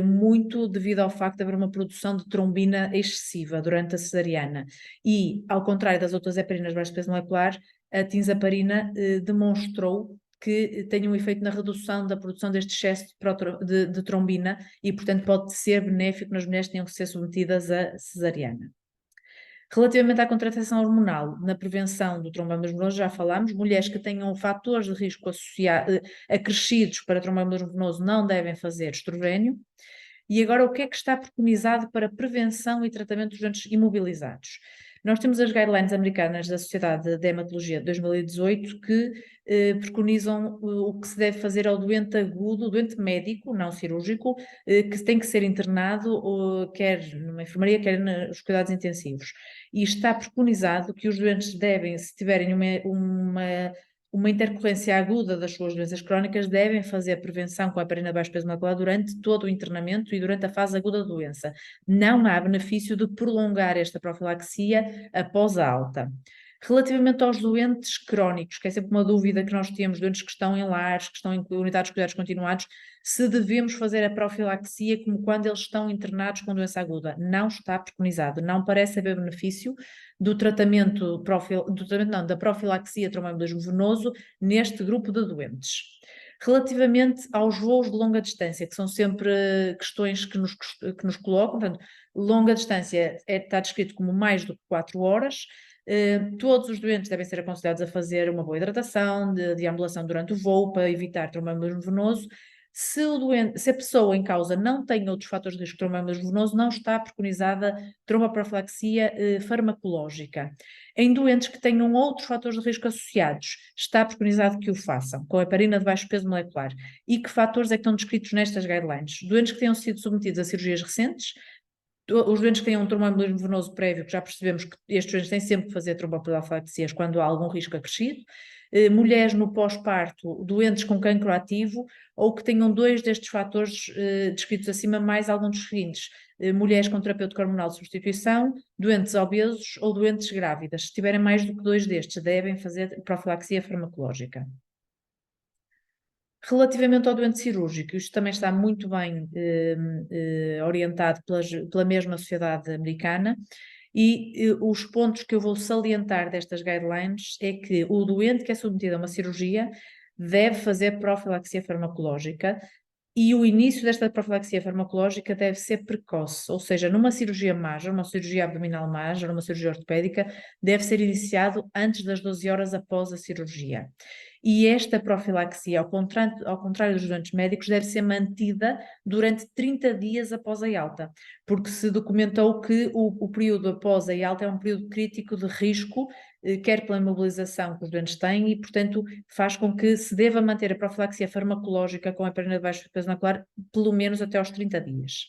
Speaker 1: muito devido ao facto de haver uma produção de trombina excessiva durante a cesariana. E, ao contrário das outras heparinas de baixo peso molecular, a tinzaparina demonstrou que tem um efeito na redução da produção deste excesso de trombina e, portanto, pode ser benéfico nas mulheres que tenham que ser submetidas a cesariana. Relativamente à contracepção hormonal, na prevenção do tromboembolismo venoso, já falámos, mulheres que tenham fatores de risco acrescidos para tromboembolismo venoso não devem fazer estrogênio. E agora, o que é que está preconizado para prevenção e tratamento dos doentes imobilizados? Nós temos as guidelines americanas da Sociedade de Hematologia de 2018 que preconizam o que se deve fazer ao doente agudo, doente médico, não cirúrgico, que tem que ser internado, quer numa enfermaria, quer nos cuidados intensivos. E está preconizado que os doentes devem, se tiverem uma intercorrência aguda das suas doenças crónicas, devem fazer a prevenção com a heparina de baixo peso molecular durante todo o internamento e durante a fase aguda da doença. Não há benefício de prolongar esta profilaxia após a alta. Relativamente aos doentes crónicos, que é sempre uma dúvida que nós temos, doentes que estão em lares, que estão em unidades de cuidados continuados, se devemos fazer a profilaxia como quando eles estão internados com doença aguda. Não está preconizado, não parece haver benefício do tratamento, da profilaxia tromboembolismo venoso neste grupo de doentes. Relativamente aos voos de longa distância, que são sempre questões que nos colocam, portanto, longa distância está descrito como mais do que 4 horas. Todos os doentes devem ser aconselhados a fazer uma boa hidratação, de deambulação durante o voo para evitar tromboembolismo venoso. Se a pessoa em causa não tem outros fatores de risco de tromboembolismo venoso, não está preconizada tromboprofilaxia farmacológica. Em doentes que tenham outros fatores de risco associados, está preconizado que o façam, com a heparina de baixo peso molecular. E que fatores é que estão descritos nestas guidelines? Doentes que tenham sido submetidos a cirurgias recentes, os doentes que têm um tromboembolismo venoso prévio, que já percebemos que estes doentes têm sempre que fazer tromboprofilaxias quando há algum risco acrescido, mulheres no pós-parto, doentes com cancro ativo, ou que tenham 2 destes fatores descritos acima, mais algum dos seguintes: mulheres com terapêutico hormonal de substituição, doentes obesos ou doentes grávidas. Se tiverem mais do que 2 destes, devem fazer profilaxia farmacológica. Relativamente ao doente cirúrgico, isto também está muito bem orientado pela mesma sociedade americana, E os pontos que eu vou salientar destas guidelines é que o doente que é submetido a uma cirurgia deve fazer profilaxia farmacológica e o início desta profilaxia farmacológica deve ser precoce, ou seja, numa cirurgia major, uma cirurgia abdominal major, uma cirurgia ortopédica, deve ser iniciado antes das 12 horas após a cirurgia. E esta profilaxia, ao contrário dos doentes médicos, deve ser mantida durante 30 dias após a alta, porque se documentou que o período após a alta é um período crítico de risco, quer pela imobilização que os doentes têm, e, portanto, faz com que se deva manter a profilaxia farmacológica com a heparina de baixo peso molecular pelo menos até aos 30 dias.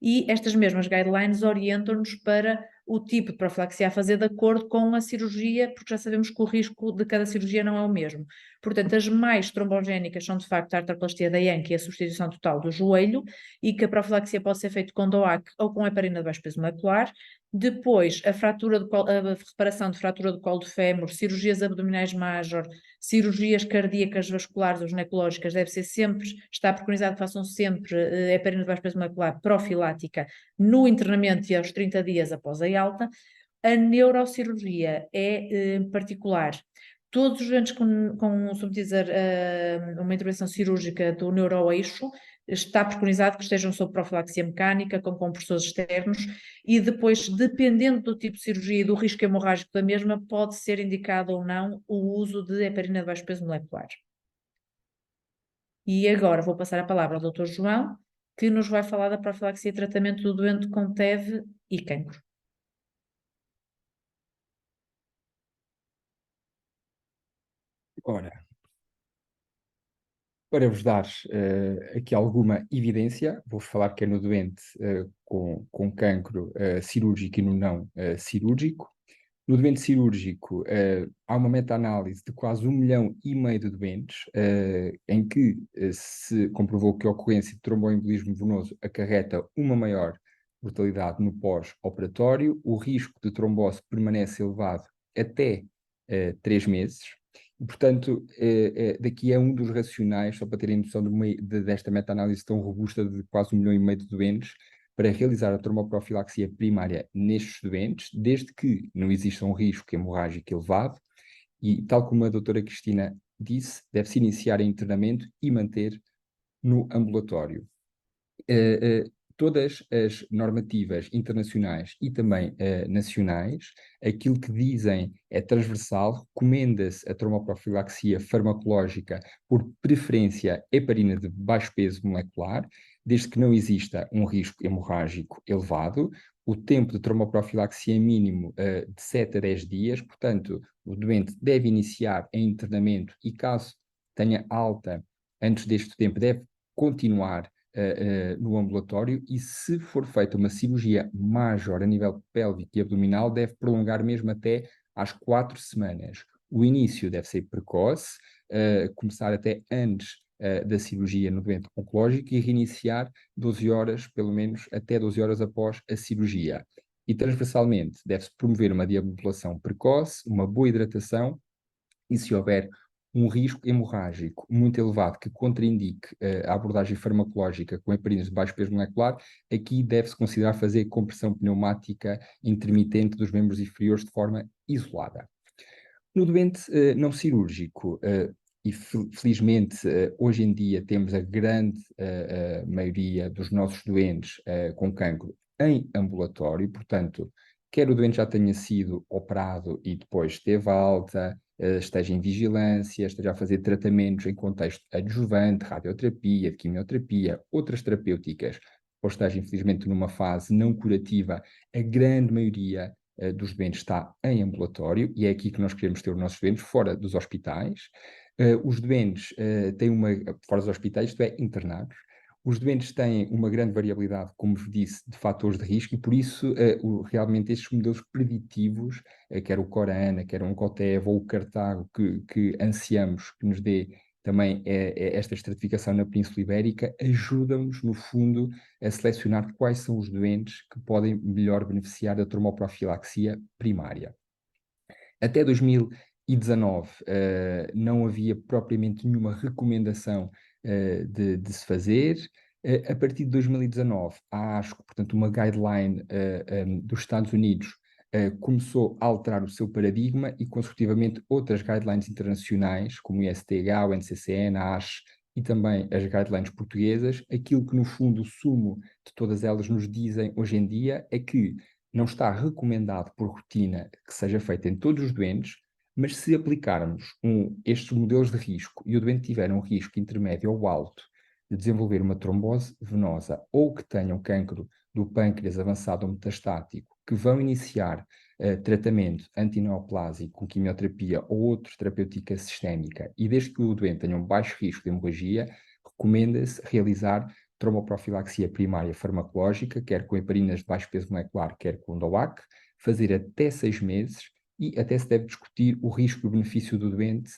Speaker 1: E estas mesmas guidelines orientam-nos para o tipo de profilaxia a fazer de acordo com a cirurgia, porque já sabemos que o risco de cada cirurgia não é o mesmo. Portanto, as mais trombogénicas são de facto a artroplastia da Yankee e a substituição total do joelho, e que a profilaxia pode ser feita com DOAC ou com heparina de baixo peso molecular. Depois, a reparação de fratura do colo do fémur, cirurgias abdominais major, cirurgias cardíacas, vasculares ou ginecológicas, está preconizado que façam sempre heparina de baixo peso molecular profilática no internamento e aos 30 dias após a alta. A neurocirurgia é, em particular, todos os doentes com submetidos a uma intervenção cirúrgica do neuroeixo, está preconizado que estejam sob profilaxia mecânica, com compressores externos, e depois, dependendo do tipo de cirurgia e do risco hemorrágico da mesma, pode ser indicado ou não o uso de heparina de baixo peso molecular. E agora vou passar a palavra ao Dr. João, que nos vai falar da profilaxia e tratamento do doente com TEV e cancro.
Speaker 2: Ora, para vos dar aqui alguma evidência, vou-vos falar que é no doente com cancro cirúrgico e no não cirúrgico. No doente cirúrgico, há uma meta-análise de quase 1,5 milhão de doentes, em que se comprovou que a ocorrência de tromboembolismo venoso acarreta uma maior mortalidade no pós-operatório, o risco de trombose permanece elevado até 3 meses. E, portanto, daqui é um dos racionais, só para terem noção desta meta-análise tão robusta de quase 1,5 milhão de doentes, para realizar a tromboprofilaxia primária nestes doentes, desde que não exista um risco hemorrágico elevado, e tal como a doutora Cristina disse, deve-se iniciar em internamento e manter no ambulatório. Todas as normativas internacionais e também nacionais, aquilo que dizem é transversal, recomenda-se a tromboprofilaxia farmacológica por preferência heparina de baixo peso molecular, desde que não exista um risco hemorrágico elevado. O tempo de tromboprofilaxia é mínimo de 7 a 10 dias, portanto, o doente deve iniciar em internamento e, caso tenha alta antes deste tempo, deve continuar no ambulatório, e se for feita uma cirurgia major a nível pélvico e abdominal, deve prolongar mesmo até às 4 semanas. O início deve ser precoce, começar até antes da cirurgia no doente oncológico e reiniciar 12 horas, pelo menos até 12 horas após a cirurgia. E transversalmente deve-se promover uma deambulação precoce, uma boa hidratação, e se houver um risco hemorrágico muito elevado que contraindique a abordagem farmacológica com heparinas de baixo peso molecular, aqui deve-se considerar fazer compressão pneumática intermitente dos membros inferiores de forma isolada. No doente não cirúrgico, e felizmente hoje em dia temos a grande maioria dos nossos doentes com cancro em ambulatório, portanto, quer o doente já tenha sido operado e depois teve alta, esteja em vigilância, esteja a fazer tratamentos em contexto adjuvante, radioterapia, quimioterapia, outras terapêuticas, ou esteja infelizmente numa fase não curativa, a grande maioria dos doentes está em ambulatório, e é aqui que nós queremos ter os nossos doentes, fora dos hospitais. Os doentes fora dos hospitais, isto é, internados. Os doentes têm uma grande variabilidade, como vos disse, de fatores de risco, e por isso realmente estes modelos preditivos, quer o Corana, quer o Oncotev ou o Cartago, que ansiamos que nos dê também esta estratificação na Península Ibérica, ajudam-nos, no fundo, a selecionar quais são os doentes que podem melhor beneficiar da tromboprofilaxia primária. Até 2019 não havia propriamente nenhuma recomendação de se fazer. A partir de 2019, a ASCO, portanto uma guideline dos Estados Unidos, começou a alterar o seu paradigma e, consecutivamente, outras guidelines internacionais, como o ISTH, o NCCN, a ASH e também as guidelines portuguesas, aquilo que, no fundo, o sumo de todas elas nos dizem hoje em dia é que não está recomendado por rotina que seja feito em todos os doentes, mas se aplicarmos estes modelos de risco e o doente tiver um risco intermédio ou alto de desenvolver uma trombose venosa ou que tenha um cancro do pâncreas avançado ou metastático, que vão iniciar tratamento antineoplásico com quimioterapia ou outra terapêutica sistémica, e desde que o doente tenha um baixo risco de hemorragia, recomenda-se realizar tromboprofilaxia primária farmacológica, quer com heparinas de baixo peso molecular, quer com DOAC, fazer até 6 meses, e até se deve discutir o risco e o benefício do doente,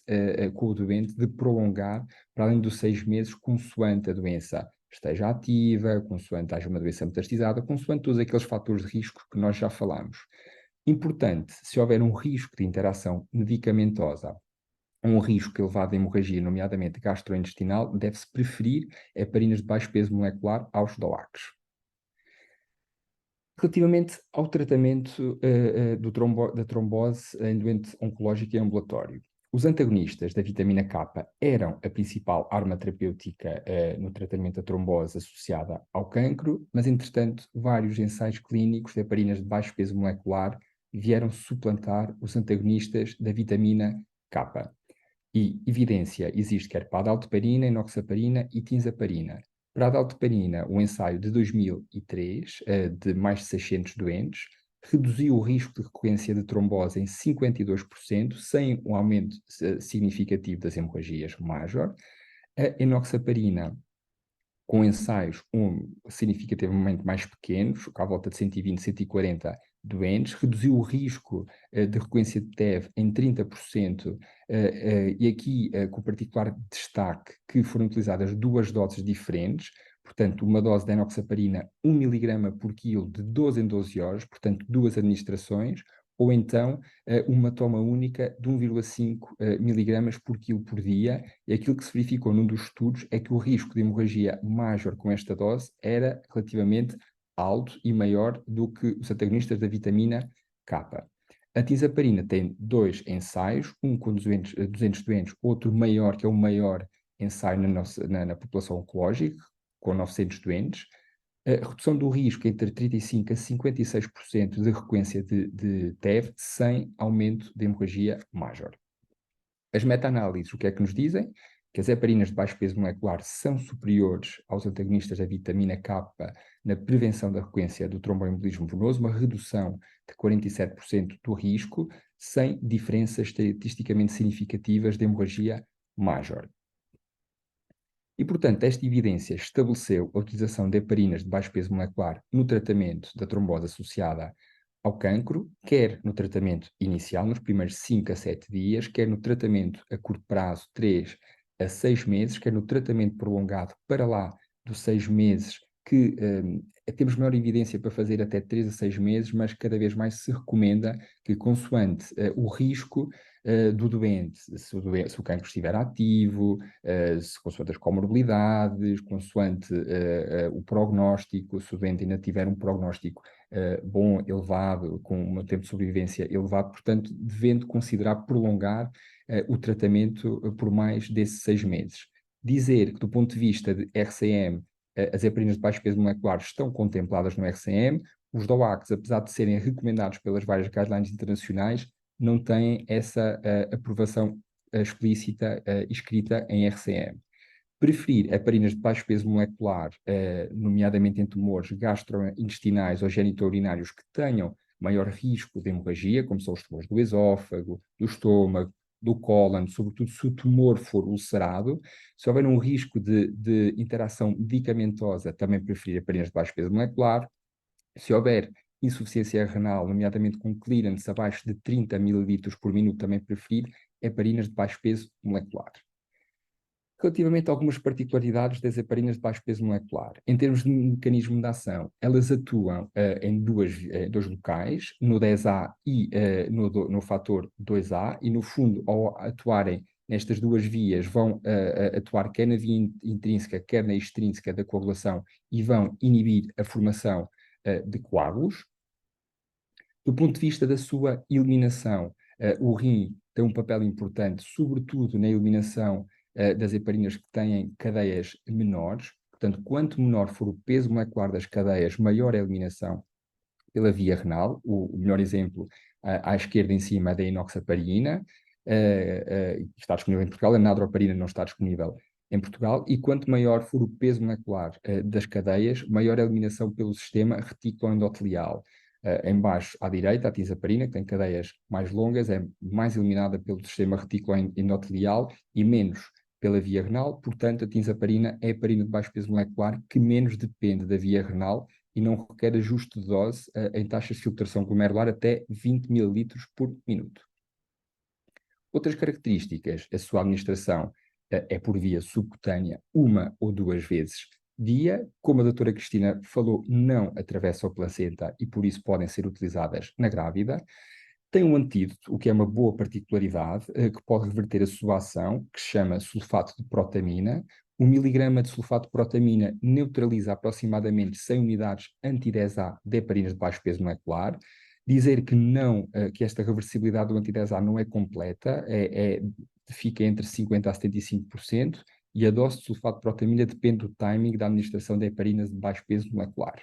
Speaker 2: com o doente, de prolongar para além dos 6 meses, consoante a doença esteja ativa, consoante haja uma doença metastizada, consoante todos aqueles fatores de risco que nós já falamos. Importante, se houver um risco de interação medicamentosa, um risco elevado de hemorragia, nomeadamente gastrointestinal, deve-se preferir heparinas de baixo peso molecular aos DOACs. Relativamente ao tratamento da trombose em doente oncológico e ambulatório, os antagonistas da vitamina K eram a principal arma terapêutica no tratamento da trombose associada ao cancro, mas, entretanto, vários ensaios clínicos de heparinas de baixo peso molecular vieram suplantar os antagonistas da vitamina K. E evidência existe quer para a dalteparina, enoxaparina e tinzaparina. Para a dalteparina, o ensaio de 2003, de mais de 600 doentes, reduziu o risco de recorrência de trombose em 52%, sem um aumento significativo das hemorragias major. A enoxaparina, com ensaios significativamente mais pequenos, à volta de 120, 140 doentes, reduziu o risco de recorrência de TEV em 30%, e aqui com particular destaque que foram utilizadas 2 doses diferentes, portanto, uma dose de enoxaparina 1 mg por quilo de 12 em 12 horas, portanto, 2 administrações, ou então uma toma única de 1,5 mg por quilo por dia, e aquilo que se verificou num dos estudos é que o risco de hemorragia major com esta dose era relativamente alto e maior do que os antagonistas da vitamina K. A tinzaparina tem 2 ensaios, um com 200 doentes, outro maior, que é o maior ensaio na população oncológica, com 900 doentes. A redução do risco entre 35% a 56% de recorrência de TEV sem aumento de hemorragia major. As meta-análises, o que é que nos dizem? Que as heparinas de baixo peso molecular são superiores aos antagonistas da vitamina K na prevenção da recorrência do tromboembolismo venoso, uma redução de 47% do risco, sem diferenças estatisticamente significativas de hemorragia major. E, portanto, esta evidência estabeleceu a utilização de heparinas de baixo peso molecular no tratamento da trombose associada ao cancro, quer no tratamento inicial, nos primeiros 5 a 7 dias, quer no tratamento a curto prazo, 3 a 6 meses, quer no tratamento prolongado para lá dos 6 meses, que temos maior evidência para fazer até 3 a 6 meses, mas cada vez mais se recomenda que, consoante o risco do doente, se o cancro estiver ativo, consoante as comorbilidades, consoante o prognóstico, se o doente ainda tiver um prognóstico bom, elevado, com um tempo de sobrevivência elevado, portanto, devendo considerar prolongar o tratamento por mais desses 6 meses. Dizer que, do ponto de vista de RCM, as heparinas de baixo peso molecular estão contempladas no RCM, os DOACs, apesar de serem recomendados pelas várias guidelines internacionais, não têm essa aprovação explícita escrita em RCM. Preferir heparinas de baixo peso molecular, nomeadamente em tumores gastrointestinais ou genitourinários que tenham maior risco de hemorragia, como são os tumores do esófago, do estômago, do cólon, sobretudo se o tumor for ulcerado. Se houver um risco de interação medicamentosa, também preferir heparinas de baixo peso molecular. Se houver insuficiência renal, nomeadamente com clearance abaixo de 30 ml por minuto, também preferir heparinas de baixo peso molecular. Relativamente a algumas particularidades das heparinas de baixo peso molecular, em termos de mecanismo de ação, elas atuam em dois locais, no 10A e no fator 2A, e no fundo, ao atuarem nestas duas vias, vão atuar quer na via intrínseca, quer na extrínseca da coagulação, e vão inibir a formação de coágulos. Do ponto de vista da sua eliminação, o rim tem um papel importante, sobretudo na eliminação das heparinas que têm cadeias menores. Portanto, quanto menor for o peso molecular das cadeias, maior é a eliminação pela via renal. O melhor exemplo, à esquerda em cima, é da inoxaparina, que está disponível em Portugal. A nadroparina não está disponível em Portugal. E quanto maior for o peso molecular das cadeias, maior é a eliminação pelo sistema reticuloendotelial. Em baixo, à direita, a tisaparina, que tem cadeias mais longas, é mais eliminada pelo sistema reticuloendotelial e menos pela via renal. Portanto, a tinzaparina é a heparina de baixo peso molecular que menos depende da via renal e não requer ajuste de dose em taxas de filtração glomerular até 20 ml por minuto. Outras características, a sua administração é por via subcutânea, 1 ou 2 vezes dia. Como a doutora Cristina falou, não atravessa o placenta e por isso podem ser utilizadas na grávida. Tem um antídoto, o que é uma boa particularidade, que pode reverter a sua ação, que se chama sulfato de protamina. 1 miligrama de sulfato de protamina neutraliza aproximadamente 100 unidades anti-10A de heparinas de baixo peso molecular. Dizer que não, que esta reversibilidade do anti-10A não é completa, fica entre 50% a 75%, e a dose de sulfato de protamina depende do timing da administração de heparinas de baixo peso molecular.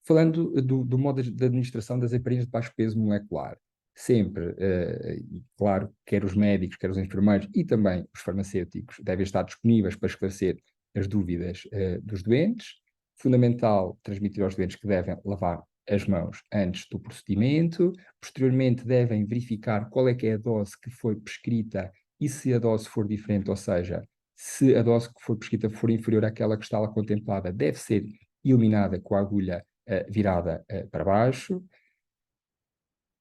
Speaker 2: Falando do modo de administração das heparinas de baixo peso molecular, sempre, claro, quer os médicos, quer os enfermeiros e também os farmacêuticos devem estar disponíveis para esclarecer as dúvidas dos doentes. Fundamental transmitir aos doentes que devem lavar as mãos antes do procedimento. Posteriormente, devem verificar qual é que é a dose que foi prescrita e se a dose for diferente, ou seja, se a dose que for prescrita for inferior àquela que está lá contemplada, deve ser eliminada com a agulha virada para baixo.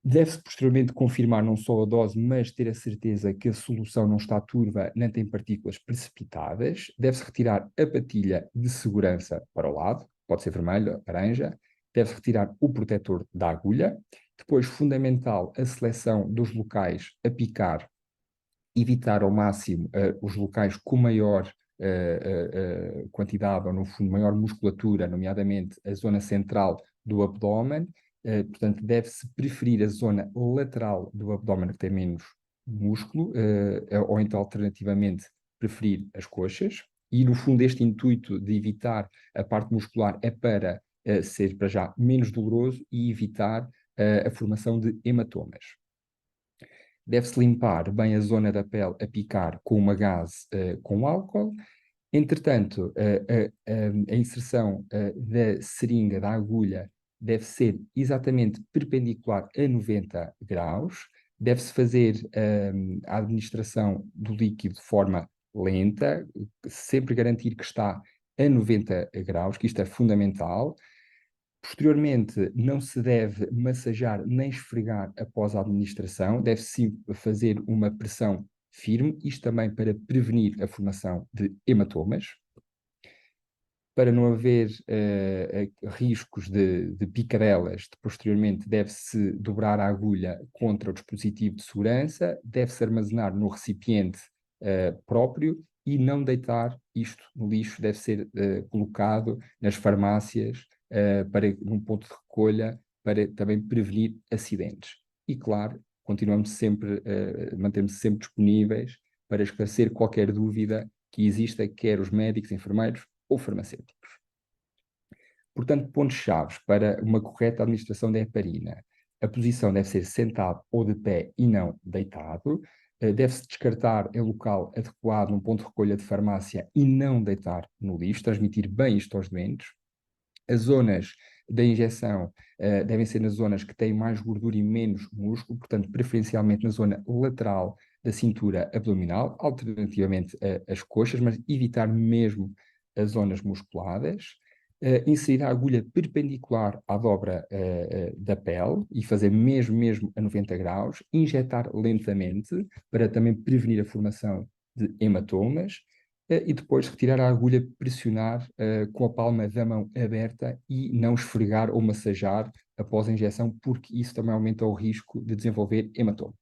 Speaker 2: Deve-se posteriormente confirmar não só a dose, mas ter a certeza que a solução não está turva nem tem partículas precipitadas. Deve-se retirar a patilha de segurança para o lado, pode ser vermelha, laranja. Deve-se retirar o protetor da agulha. Depois, fundamental, a seleção dos locais a picar, evitar ao máximo os locais com maior quantidade, ou no fundo maior musculatura, nomeadamente a zona central do abdômen. Portanto, deve-se preferir a zona lateral do abdômen que tem menos músculo, ou então alternativamente preferir as coxas. E no fundo este intuito de evitar a parte muscular é para ser para já menos doloroso e evitar a formação de hematomas. Deve-se limpar bem a zona da pele a picar com uma gaze com álcool. Entretanto, a inserção da seringa, da agulha, deve ser exatamente perpendicular a 90 graus. Deve-se fazer a administração do líquido de forma lenta, sempre garantir que está a 90 graus, que isto é fundamental. Posteriormente, não se deve massajar nem esfregar após a administração, deve-se sim fazer uma pressão firme, isto também para prevenir a formação de hematomas. Para não haver riscos de picadelas, posteriormente deve-se dobrar a agulha contra o dispositivo de segurança, deve-se armazenar no recipiente próprio e não deitar isto no lixo, deve ser colocado nas farmácias num ponto de recolha para também prevenir acidentes. E claro, continuamos sempre, mantemos sempre disponíveis para esclarecer qualquer dúvida que exista, quer os médicos, enfermeiros ou farmacêuticos. Portanto, pontos-chave para uma correta administração da heparina. A posição deve ser sentado ou de pé e não deitado. Deve-se descartar em local adequado, num ponto de recolha de farmácia, e não deitar no lixo, transmitir bem isto aos doentes. As zonas da injeção devem ser nas zonas que têm mais gordura e menos músculo, portanto, preferencialmente na zona lateral da cintura abdominal, alternativamente as coxas, mas evitar mesmo as zonas musculadas. Inserir a agulha perpendicular à dobra da pele e fazer mesmo a 90 graus, injetar lentamente para também prevenir a formação de hematomas. E depois retirar a agulha, pressionar com a palma da mão aberta e não esfregar ou massajar após a injeção, porque isso também aumenta o risco de desenvolver hematomas.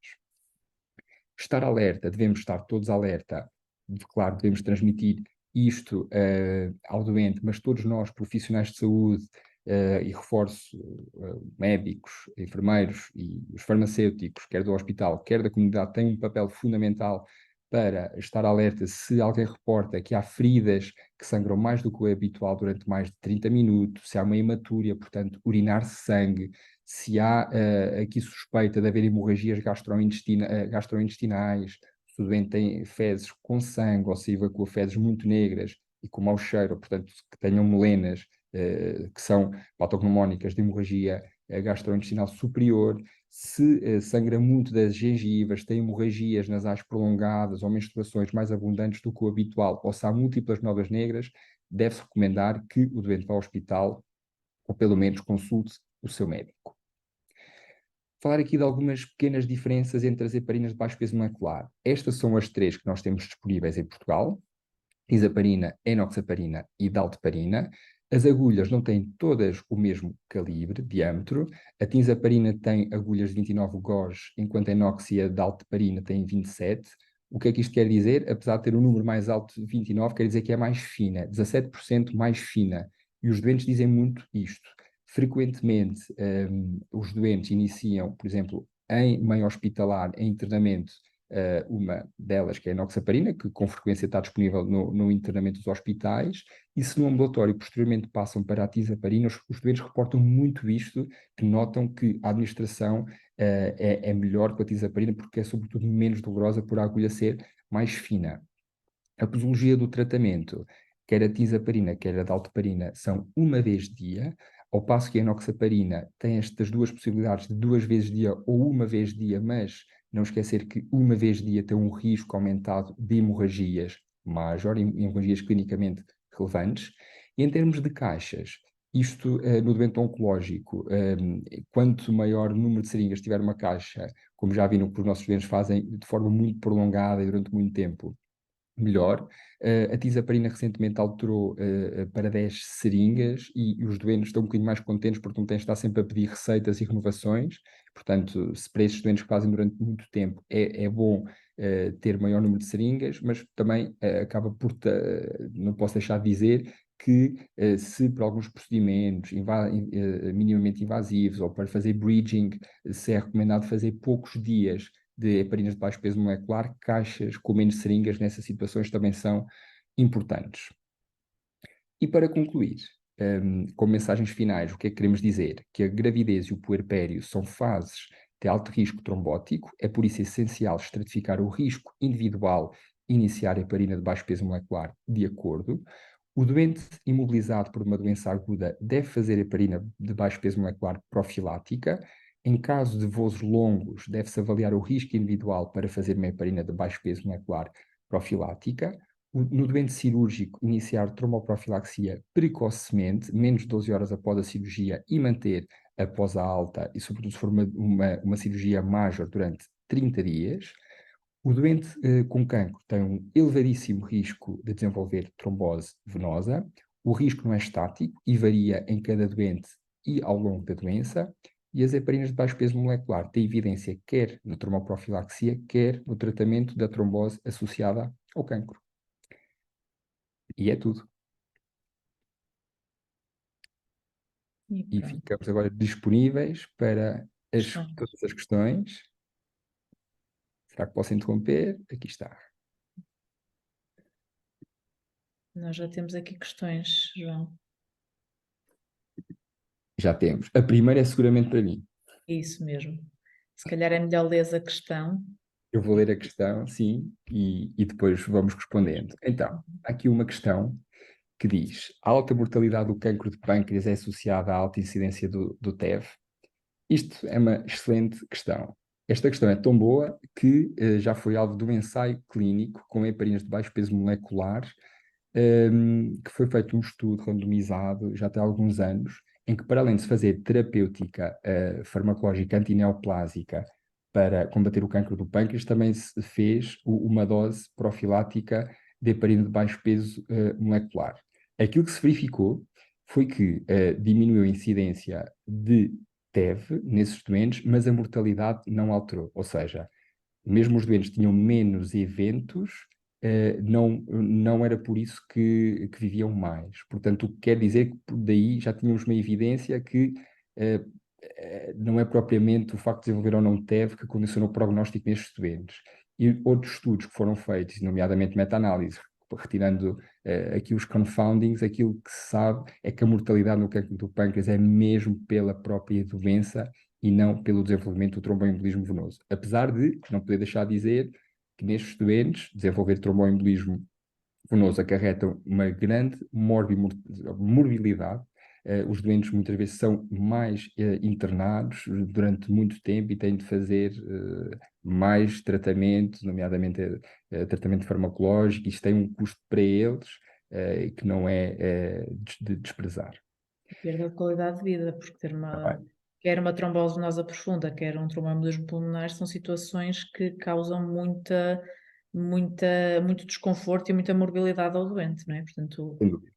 Speaker 2: Estar alerta, devemos estar todos alerta, claro, devemos transmitir isto ao doente, mas todos nós, profissionais de saúde, e reforço médicos, enfermeiros e os farmacêuticos, quer do hospital, quer da comunidade, têm um papel fundamental para estar alerta se alguém reporta que há feridas que sangram mais do que o habitual durante mais de 30 minutos, se há uma hematúria, portanto, urinar sangue, se há aqui suspeita de haver hemorragias gastrointestinais, se o doente tem fezes com sangue ou se evacua fezes muito negras e com mau cheiro, portanto, que tenham melenas, que são patognomónicas de hemorragia gastrointestinal superior, se sangra muito das gengivas, tem hemorragias nasais prolongadas ou menstruações mais abundantes do que o habitual, ou se há múltiplas nódoas negras, deve-se recomendar que o doente vá ao hospital ou pelo menos consulte o seu médico. Falar aqui de algumas pequenas diferenças entre as heparinas de baixo peso molecular. Estas são as três que nós temos disponíveis em Portugal: tisaparina, enoxaparina e dalteparina. As agulhas não têm todas o mesmo calibre, diâmetro. A tisaparina tem agulhas de 29 gauge, enquanto a enox e a dalteparina têm 27. O que é que isto quer dizer? Apesar de ter um número mais alto de 29, quer dizer que é mais fina, 17% mais fina. E os doentes dizem muito isto. Frequentemente, os doentes iniciam, por exemplo, em meio hospitalar, em internamento, uma delas, que é a enoxaparina, que com frequência está disponível no internamento dos hospitais, e se no ambulatório posteriormente passam para a tisaparina, os doentes reportam muito isto, que notam que a administração é melhor com a tisaparina, porque é sobretudo menos dolorosa por a agulha ser mais fina. A posologia do tratamento, quer a tisaparina, quer a dalteparina, são uma vez dia, ao passo que a enoxaparina tem estas duas possibilidades de 2 vezes dia ou uma vez dia, mas não esquecer que uma vez dia tem um risco aumentado de hemorragias maior, hemorragias clinicamente relevantes. E em termos de caixas, isto no doente oncológico, quanto maior o número de seringas tiver uma caixa, como já viram que os nossos doentes fazem de forma muito prolongada e durante muito tempo, melhor. A tisaparina recentemente alterou para 10 seringas e os doentes estão um bocadinho mais contentes porque não têm de estar sempre a pedir receitas e renovações. Portanto, se para esses doentes que fazem durante muito tempo é bom ter maior número de seringas, mas também acaba por, não posso deixar de dizer que se para alguns procedimentos minimamente invasivos ou para fazer bridging, se é recomendado fazer poucos dias de heparinas de baixo peso molecular, caixas com menos seringas nessas situações também são importantes. E para concluir, com mensagens finais, o que é que queremos dizer? Que a gravidez e o puerpério são fases de alto risco trombótico, é por isso essencial estratificar o risco individual e iniciar a heparina de baixo peso molecular de acordo. O doente imobilizado por uma doença aguda deve fazer heparina de baixo peso molecular profilática. Em caso de voos longos, deve-se avaliar o risco individual para fazer uma heparina de baixo peso molecular profilática. No doente cirúrgico, iniciar tromboprofilaxia precocemente, menos de 12 horas após a cirurgia, e manter após a alta, e sobretudo se for uma cirurgia major durante 30 dias. O doente com cancro tem um elevadíssimo risco de desenvolver trombose venosa. O risco não é estático e varia em cada doente e ao longo da doença. E as heparinas de baixo peso molecular têm evidência quer na tromboprofilaxia, quer no tratamento da trombose associada ao cancro. E é tudo. E ficamos agora disponíveis para todas as questões. Será que posso interromper? Aqui está.
Speaker 1: Nós já temos aqui questões, João.
Speaker 2: Já temos. A primeira é seguramente para mim.
Speaker 1: Isso mesmo. Se calhar é melhor ler a questão.
Speaker 2: Eu vou ler a questão, sim, e depois vamos respondendo. Então, há aqui uma questão que diz: a alta mortalidade do cancro de pâncreas é associada à alta incidência do TEV? Isto é uma excelente questão. Esta questão é tão boa que já foi alvo de um ensaio clínico com heparinas de baixo peso molecular, que foi feito um estudo randomizado já tem alguns anos, em que, para além de se fazer terapêutica farmacológica antineoplásica para combater o cancro do pâncreas, também se fez uma dose profilática de heparina de baixo peso molecular. Aquilo que se verificou foi que diminuiu a incidência de TEV nesses doentes, mas a mortalidade não alterou. Ou seja, mesmo os doentes tinham menos eventos, não era por isso que viviam mais. Portanto, o que quer dizer que daí já tínhamos uma evidência que não é propriamente o facto de desenvolver ou não TEV que condicionou o prognóstico nestes doentes. E outros estudos que foram feitos, nomeadamente meta-análise, retirando aqui os confoundings, aquilo que se sabe é que a mortalidade no cancro do pâncreas é mesmo pela própria doença e não pelo desenvolvimento do tromboembolismo venoso. Apesar de, não poder deixar de dizer, que nestes doentes, desenvolver tromboembolismo venoso acarreta uma grande morbilidade. Os doentes muitas vezes são mais internados durante muito tempo e têm de fazer mais tratamento, nomeadamente tratamento farmacológico. Isto tem um custo para eles que não é de desprezar.
Speaker 1: Perda de qualidade de vida, porque quer uma trombose venosa profunda, quer um tromboembolismo pulmonar, são situações que causam muito desconforto e muita morbilidade ao doente, não é? Portanto,
Speaker 2: Sem dúvida.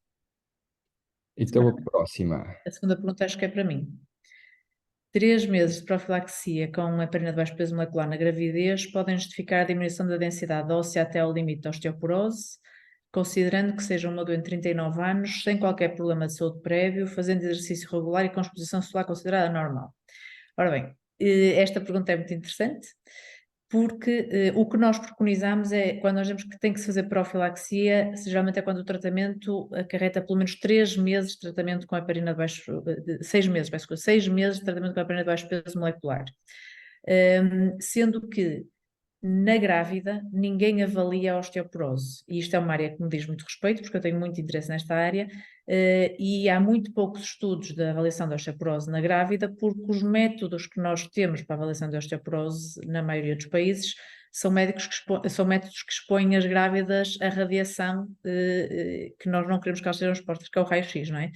Speaker 2: Então a próxima.
Speaker 1: a segunda pergunta acho que é para mim. 3 meses de profilaxia com heparina de baixo peso molecular na gravidez podem justificar a diminuição da densidade óssea até ao limite da osteoporose, considerando que seja uma doente de 39 anos, sem qualquer problema de saúde prévio, fazendo exercício regular e com exposição solar considerada normal. Ora bem, esta pergunta é muito interessante, porque o que nós preconizamos é, quando nós dizemos que tem que se fazer profilaxia, geralmente é quando o tratamento acarreta pelo menos 3 meses de tratamento com heparina de baixo, 6 meses, peço desculpa, 6 meses de tratamento com heparina de baixo peso molecular. Sendo que na grávida ninguém avalia a osteoporose, e isto é uma área que me diz muito respeito, porque eu tenho muito interesse nesta área, e há muito poucos estudos de avaliação da osteoporose na grávida, porque os métodos que nós temos para a avaliação da osteoporose na maioria dos países são métodos que expõem as grávidas à radiação que nós não queremos que elas sejam expostas, que é o raio-x, não é?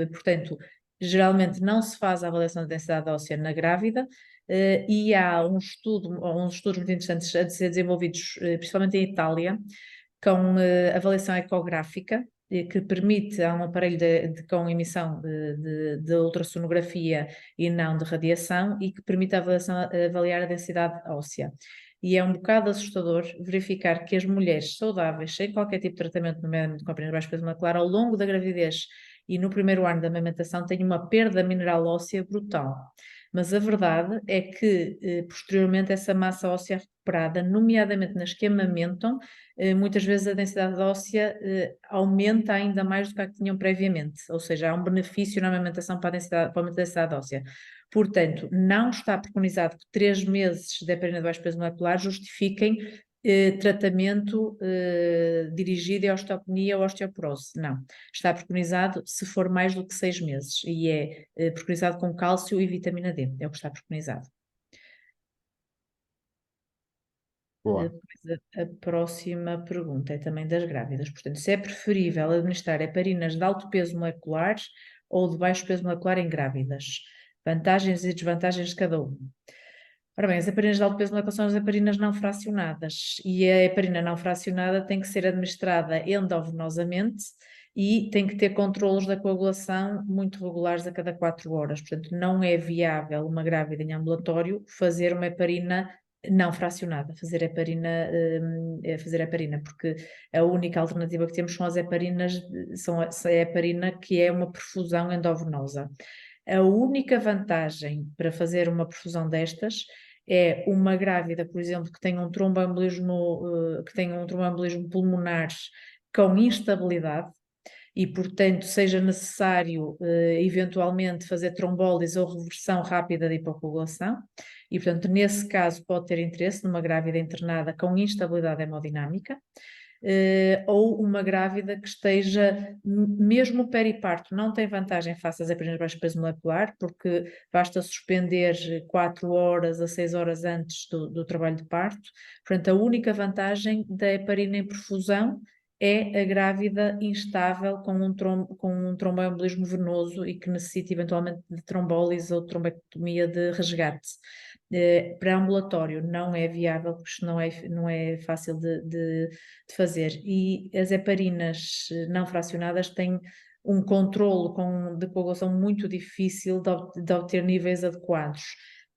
Speaker 1: Portanto, geralmente não se faz a avaliação da densidade óssea na grávida, e há uns estudos muito interessantes a ser desenvolvidos, principalmente em Itália, com avaliação ecográfica, que permite, há um aparelho com emissão de ultrassonografia e não de radiação, e que permite avaliar a densidade óssea. E é um bocado assustador verificar que as mulheres saudáveis, sem qualquer tipo de tratamento, nomeadamente com a heparina de baixo peso molecular, ao longo da gravidez e no primeiro ano da amamentação, têm uma perda mineral óssea brutal. Mas a verdade é que, posteriormente, essa massa óssea recuperada, nomeadamente nas que amamentam, muitas vezes a densidade óssea aumenta ainda mais do que a que tinham previamente, ou seja, há um benefício na amamentação para a aumento da densidade óssea. Portanto, não está preconizado que 3 meses de heparina de baixo peso molecular justifiquem tratamento dirigido à osteopenia ou osteoporose. Não. Está preconizado se for mais do que 6 meses e é preconizado com cálcio e vitamina D. É o que está preconizado.
Speaker 2: Boa.
Speaker 1: A próxima pergunta é também das grávidas. Portanto, se é preferível administrar heparinas de alto peso molecular ou de baixo peso molecular em grávidas? Vantagens e desvantagens de cada uma. Ora bem, as heparinas de alto peso molecular são as heparinas não fracionadas, e a heparina não fracionada tem que ser administrada endovenosamente e tem que ter controlos da coagulação muito regulares a cada 4 horas. Portanto, não é viável uma grávida em ambulatório fazer uma heparina não fracionada, fazer heparina, porque a única alternativa que temos são as heparinas, a heparina que é uma perfusão endovenosa. A única vantagem para fazer uma perfusão destas é uma grávida, por exemplo, que tenha um tromboembolismo pulmonar com instabilidade e, portanto, seja necessário eventualmente fazer trombólise ou reversão rápida de hipocoagulação. E, portanto, nesse caso pode ter interesse numa grávida internada com instabilidade hemodinâmica. Ou uma grávida que esteja, mesmo o periparto não tem vantagem face às heparinas de baixo peso molecular, porque basta suspender 4 horas a 6 horas antes do trabalho de parto. Portanto, a única vantagem da heparina em perfusão é a grávida instável com um tromboembolismo venoso e que necessita eventualmente de trombólise ou trombectomia de resgate. Para ambulatório não é viável, porque isto não é fácil de fazer. E as heparinas não fracionadas têm um controlo de coagulação muito difícil de obter níveis adequados,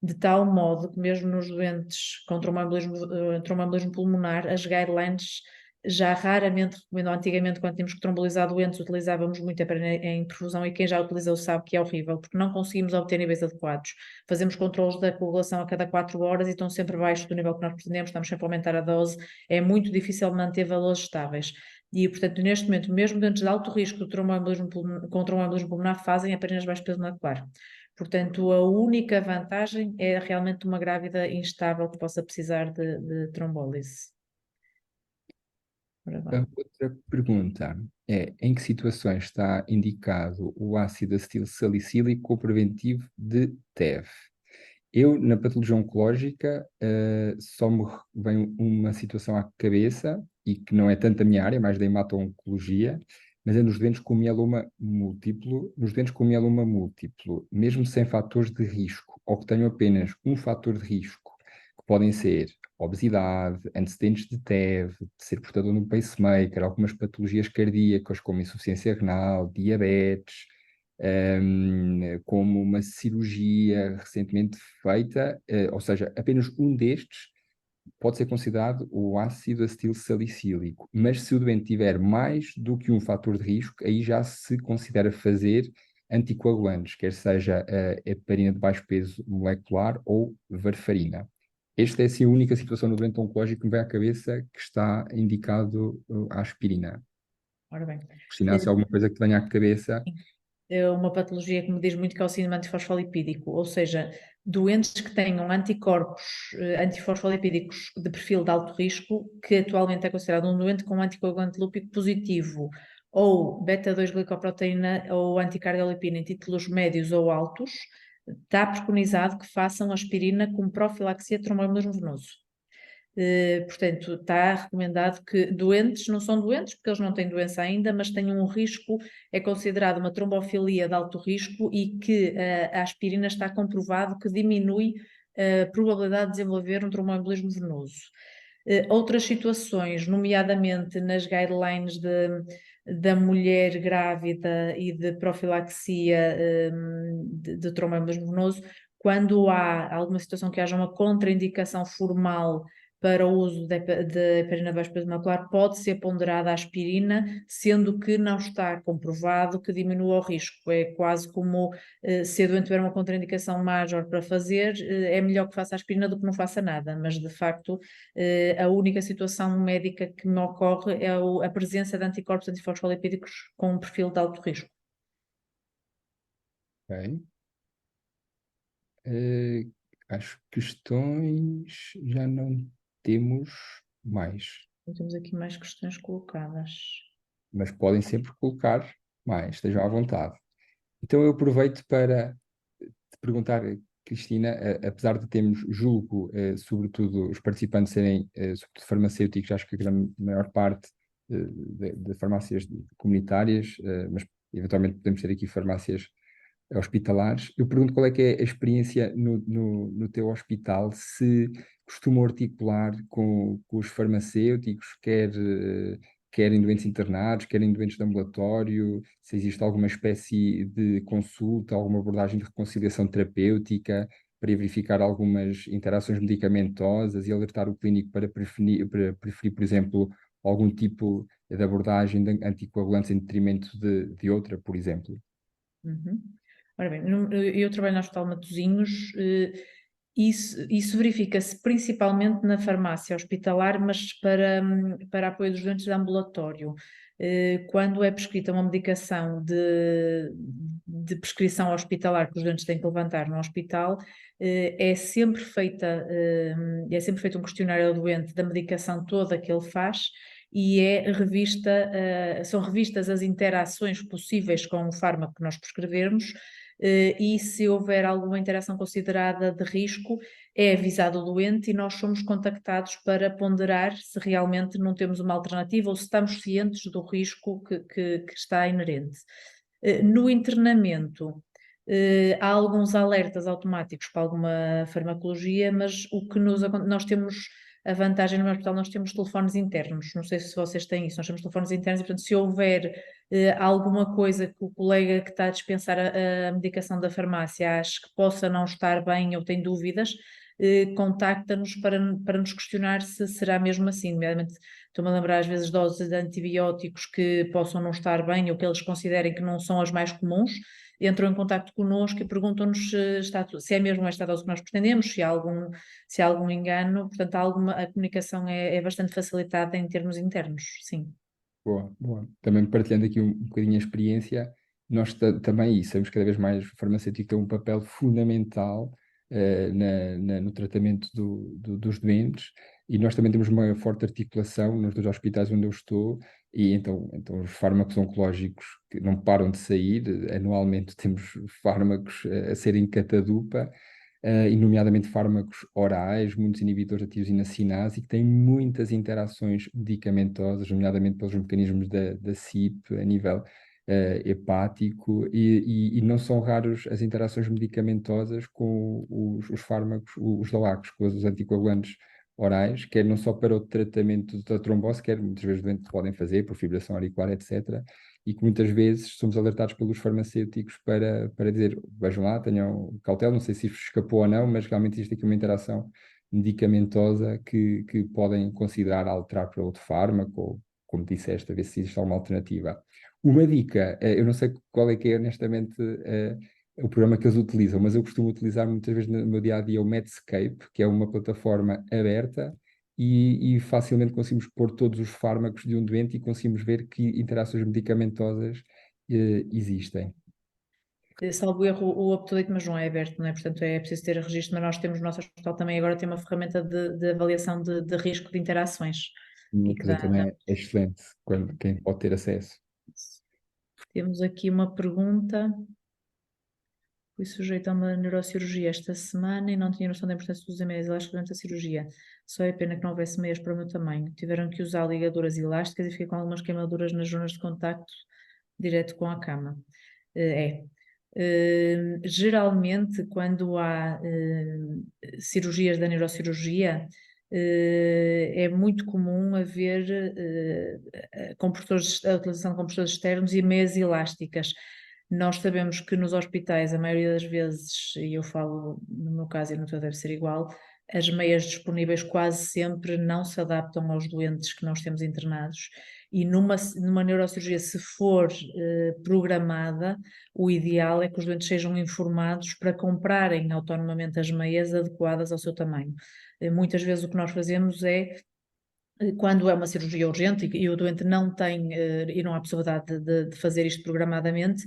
Speaker 1: de tal modo que mesmo nos doentes com tromboembolismo pulmonar, as guidelines já raramente recomendo. Antigamente, quando tínhamos que trombolizar doentes, utilizávamos muito a heparina em perfusão e quem já utilizou sabe que é horrível, porque não conseguimos obter níveis adequados. Fazemos controles da coagulação a cada 4 horas e estão sempre abaixo do nível que nós pretendemos, estamos sempre a aumentar a dose, é muito difícil manter valores estáveis. E, portanto, neste momento, mesmo doentes de alto risco com tromboembolismo pulmonar fazem aperinas de baixo peso molecular. Portanto, a única vantagem é realmente uma grávida instável que possa precisar de trombólise. Ora
Speaker 2: A
Speaker 1: bem.
Speaker 2: outra pergunta é: em que situações está indicado o ácido acetil salicílico como preventivo de TEV? Eu, na patologia oncológica, só me vem uma situação à cabeça, e que não é tanto a minha área, é mais da hemato-oncologia, mas é nos doentes com mieloma múltiplo, mesmo sem fatores de risco, ou que tenham apenas um fator de risco, que podem ser obesidade, antecedentes de TEV, de ser portador de um pacemaker, algumas patologias cardíacas, como insuficiência renal, diabetes, como uma cirurgia recentemente feita, ou seja, apenas um destes pode ser considerado o ácido acetil salicílico, mas se o doente tiver mais do que um fator de risco, aí já se considera fazer anticoagulantes, quer seja a heparina de baixo peso molecular ou varfarina. Esta é assim a única situação no doente oncológico que me vem à cabeça que está indicado a aspirina.
Speaker 1: Ora bem.
Speaker 2: Cristina, se há alguma coisa que te venha à cabeça.
Speaker 1: É uma patologia que me diz muito que é o síndrome antifosfolipídico, ou seja, doentes que tenham anticorpos antifosfolipídicos de perfil de alto risco, que atualmente é considerado um doente com anticoagulante lúpico positivo, ou beta-2-glicoproteína ou anticardiolipina em títulos médios ou altos, está preconizado que façam aspirina como profilaxia de tromboembolismo venoso. Portanto, está recomendado que doentes, não são doentes porque eles não têm doença ainda, mas tenham um risco, é considerado uma trombofilia de alto risco e que a aspirina está comprovado que diminui a probabilidade de desenvolver um tromboembolismo venoso. Outras situações, nomeadamente nas guidelines da mulher grávida e de profilaxia de tromboembolismo venoso, quando há alguma situação que haja uma contraindicação formal para o uso de heparina baixo peso molecular, pode ser ponderada a aspirina, sendo que não está comprovado que diminua o risco. É quase como se a doente tiver uma contraindicação maior para fazer, é melhor que faça aspirina do que não faça nada, mas de facto a única situação médica que me ocorre é a presença de anticorpos antifosfolipídicos com um perfil de alto risco.
Speaker 2: Ok. As questões já não temos mais,
Speaker 1: Então, temos aqui mais questões colocadas.
Speaker 2: mas podem sempre colocar mais, estejam à vontade. Então eu aproveito para te perguntar, Cristina, apesar de termos, julgo, sobretudo os participantes serem sobretudo farmacêuticos, acho que a grande maior parte de farmácias comunitárias, mas eventualmente podemos ter aqui farmácias hospitalares. Eu pergunto qual é que é a experiência no teu hospital, se costumam articular com os farmacêuticos, quer em doentes internados, quer em doentes de ambulatório, se existe alguma espécie de consulta, alguma abordagem de reconciliação terapêutica para verificar algumas interações medicamentosas e alertar o clínico para preferir, por exemplo, algum tipo de abordagem de anticoagulantes em detrimento de outra, por exemplo.
Speaker 1: Uhum. Ora bem, eu trabalho no Hospital Matosinhos, isso verifica-se principalmente na farmácia hospitalar, mas para apoio dos doentes de ambulatório. Quando é prescrita uma medicação de prescrição hospitalar que os doentes têm que levantar no hospital, é sempre feito um questionário ao doente da medicação toda que ele faz e são revistas as interações possíveis com o fármaco que nós prescrevermos, e se houver alguma interação considerada de risco, é avisado o doente e nós somos contactados para ponderar se realmente não temos uma alternativa ou se estamos cientes do risco que está inerente. No internamento, há alguns alertas automáticos para alguma farmacologia, mas nós temos a vantagem no meu hospital, nós temos telefones internos, não sei se vocês têm isso, nós temos telefones internos e, portanto, se houver alguma coisa que o colega que está a dispensar a medicação da farmácia acha que possa não estar bem ou tem dúvidas, contacta-nos para nos questionar se será mesmo assim, nomeadamente estou-me a lembrar às vezes doses de antibióticos que possam não estar bem ou que eles considerem que não são as mais comuns, entram em contacto connosco e perguntam-nos se é mesmo esta dose que nós pretendemos, se há algum engano, portanto a comunicação é bastante facilitada em termos internos, sim.
Speaker 2: Boa, boa. Também partilhando aqui um bocadinho a experiência, nós também, e sabemos que cada vez mais o farmacêutico tem um papel fundamental no tratamento dos doentes, e nós também temos uma forte articulação nos dois hospitais onde eu estou, e então os fármacos oncológicos que não param de sair, anualmente temos fármacos a serem catadupa, e nomeadamente fármacos orais, muitos inibidores da tirosina cinase, que têm muitas interações medicamentosas, nomeadamente pelos mecanismos da CYP a nível hepático, e não são raros as interações medicamentosas com os fármacos, os DOACs, com os anticoagulantes orais, quer não só para o tratamento da trombose, quer muitas vezes doentes podem fazer por fibração auricular, etc., e que muitas vezes somos alertados pelos farmacêuticos para dizer, vejam lá, tenham cautela, não sei se isso escapou ou não, mas realmente existe aqui uma interação medicamentosa que podem considerar alterar para outro fármaco, ou, como disseste, a ver se existe alguma alternativa. Uma dica, eu não sei qual é que é honestamente o programa que eles utilizam, mas eu costumo utilizar muitas vezes no meu dia-a-dia o Medscape, que é uma plataforma aberta, e facilmente conseguimos pôr todos os fármacos de um doente e conseguimos ver que interações medicamentosas existem.
Speaker 1: Salvo erro, o UpToDate, mas não é aberto, não é? Portanto, é preciso ter registro, mas nós temos no nosso hospital também agora tem uma ferramenta de avaliação de risco de interações. E que
Speaker 2: Quer dizer, também
Speaker 1: dá.
Speaker 2: é excelente quem pode ter acesso.
Speaker 1: Temos aqui uma pergunta. Fui sujeita a uma neurocirurgia esta semana e não tinha noção da importância dos meias elásticos durante a cirurgia. Só é pena que não houvesse meias para o meu tamanho. Tiveram que usar ligaduras elásticas e fiquei com algumas queimaduras nas zonas de contacto direto com a cama. Geralmente, quando há cirurgias da neurocirurgia, é muito comum haver a utilização de compressores externos e meias elásticas. Nós sabemos que nos hospitais, a maioria das vezes, e eu falo no meu caso e no teu deve ser igual, as meias disponíveis quase sempre não se adaptam aos doentes que nós temos internados. E numa neurocirurgia, se for programada, o ideal é que os doentes sejam informados para comprarem autonomamente as meias adequadas ao seu tamanho. Muitas vezes o que nós fazemos é, quando é uma cirurgia urgente e o doente não tem e não há possibilidade de fazer isto programadamente,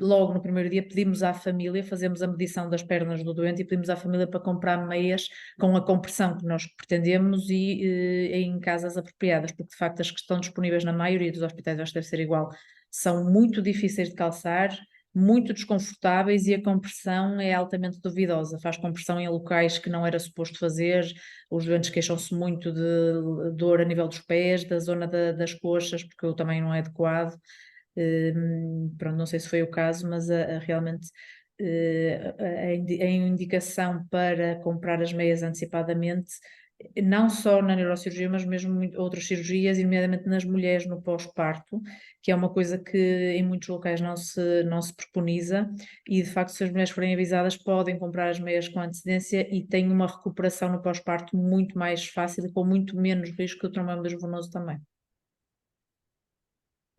Speaker 1: logo no primeiro dia pedimos à família, fazemos a medição das pernas do doente e pedimos à família para comprar meias com a compressão que nós pretendemos e em casas apropriadas, porque de facto as que estão disponíveis na maioria dos hospitais, acho que deve ser igual, são muito difíceis de calçar, muito desconfortáveis e a compressão é altamente duvidosa, faz compressão em locais que não era suposto fazer. Os doentes queixam-se muito de dor a nível dos pés, da zona das coxas, porque o tamanho não é adequado. Pronto, não sei se foi o caso, mas realmente a indicação para comprar as meias antecipadamente, não só na neurocirurgia, mas mesmo em outras cirurgias, e nomeadamente nas mulheres no pós-parto, que é uma coisa que em muitos locais não se preconiza, e de facto, se as mulheres forem avisadas, podem comprar as meias com antecedência e têm uma recuperação no pós-parto muito mais fácil e com muito menos risco que o tromboembolismo venoso também.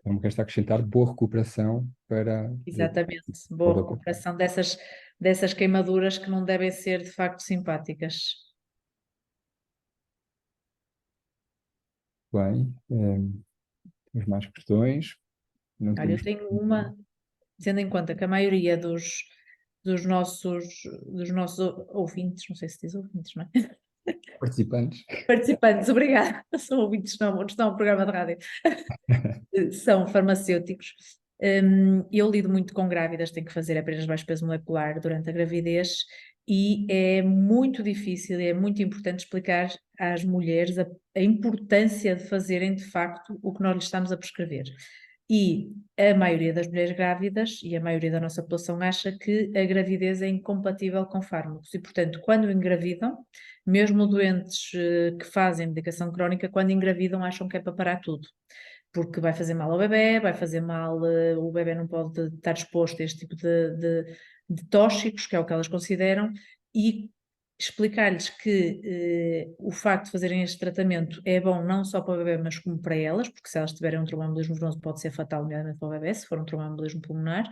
Speaker 2: Então, me resta acrescentar boa recuperação para
Speaker 1: Exatamente,
Speaker 2: o
Speaker 1: boa
Speaker 2: doutor.
Speaker 1: recuperação dessas queimaduras que não devem ser de facto simpáticas.
Speaker 2: Bem, temos mais questões? Não
Speaker 1: Olha, eu
Speaker 2: temos
Speaker 1: tenho uma, tendo em conta que a maioria dos nossos ouvintes, não sei se diz ouvintes, não é?
Speaker 2: participantes.
Speaker 1: Participantes, obrigada, são ouvintes, não estão ao programa de rádio, são farmacêuticos. Eu lido muito com grávidas, tenho que fazer apenas baixo peso molecular durante a gravidez e é muito difícil e é muito importante explicar às mulheres a importância de fazerem de facto o que nós lhes estamos a prescrever. E a maioria das mulheres grávidas e a maioria da nossa população acha que a gravidez é incompatível com fármacos e, portanto, quando engravidam, mesmo doentes que fazem medicação crónica, quando engravidam acham que é para parar tudo, porque vai fazer mal ao bebê, vai fazer mal, o bebê não pode estar exposto a este tipo de tóxicos, que é o que elas consideram, e explicar-lhes que o facto de fazerem este tratamento é bom não só para o bebê, mas como para elas, porque se elas tiverem um tromboembolismo venoso pode ser fatal, nomeadamente para o bebê, se for um tromboembolismo pulmonar.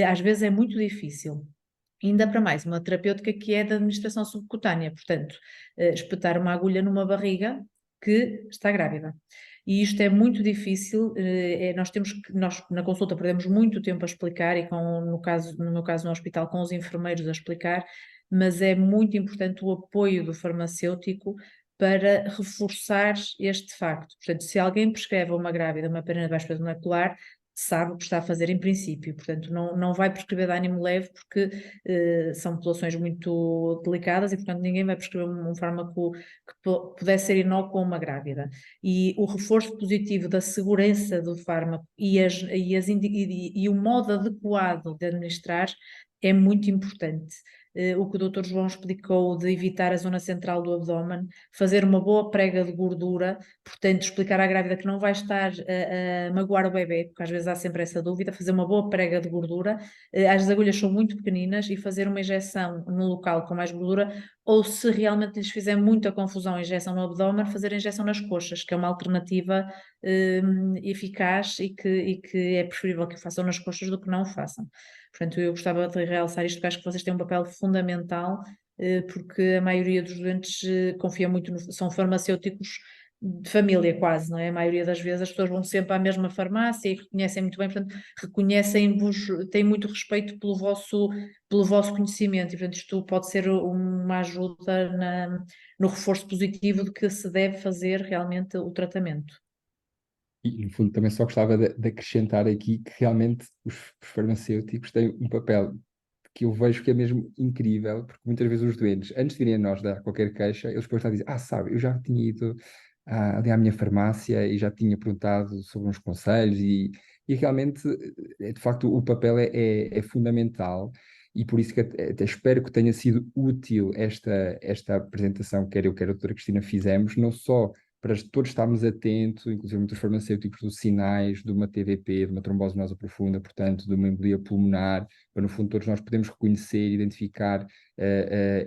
Speaker 1: Às vezes é muito difícil. Ainda para mais, uma terapêutica que é de administração subcutânea, portanto, espetar uma agulha numa barriga que está grávida. E isto é muito difícil, nós na consulta perdemos muito tempo a explicar e no meu caso no hospital com os enfermeiros a explicar, mas é muito importante o apoio do farmacêutico para reforçar este facto. Portanto, se alguém prescreve a uma grávida uma heparina de baixo peso molecular, sabe o que está a fazer em princípio, portanto não vai prescrever de ânimo leve porque são populações muito delicadas e portanto ninguém vai prescrever um fármaco que pudesse ser inócuo a uma grávida. E o reforço positivo da segurança do fármaco e o modo adequado de administrar é muito importante. O que o Dr. João explicou de evitar a zona central do abdômen, fazer uma boa prega de gordura, portanto, explicar à grávida que não vai estar a magoar o bebê, porque às vezes há sempre essa dúvida, fazer uma boa prega de gordura, as agulhas são muito pequeninas e fazer uma injeção no local com mais gordura, ou se realmente lhes fizer muita confusão a injeção no abdômen, fazer a injeção nas coxas, que é uma alternativa eficaz e que é preferível que o façam nas coxas do que não o façam. Portanto, eu gostava de realçar isto, porque acho que vocês têm um papel fundamental, porque a maioria dos doentes confia muito são farmacêuticos de família quase, não é? A maioria das vezes as pessoas vão sempre à mesma farmácia e reconhecem muito bem, portanto, reconhecem-vos, têm muito respeito pelo vosso conhecimento e, portanto, isto pode ser uma ajuda no reforço positivo de que se deve fazer realmente o tratamento.
Speaker 2: E, no fundo, também só gostava de acrescentar aqui que realmente os farmacêuticos têm um papel que eu vejo que é mesmo incrível, porque muitas vezes os doentes, antes de virem a nós dar qualquer queixa, eles depois estão a dizer, sabe, eu já tinha ido ali à minha farmácia e já tinha perguntado sobre uns conselhos e realmente, de facto, o papel é fundamental e por isso que até espero que tenha sido útil esta apresentação, quer eu, quer a doutora Cristina fizemos, não só para todos estarmos atentos, inclusive muitos farmacêuticos, dos sinais de uma TVP, de uma trombose venosa profunda, portanto, de uma embolia pulmonar, para no fundo todos nós podemos reconhecer, identificar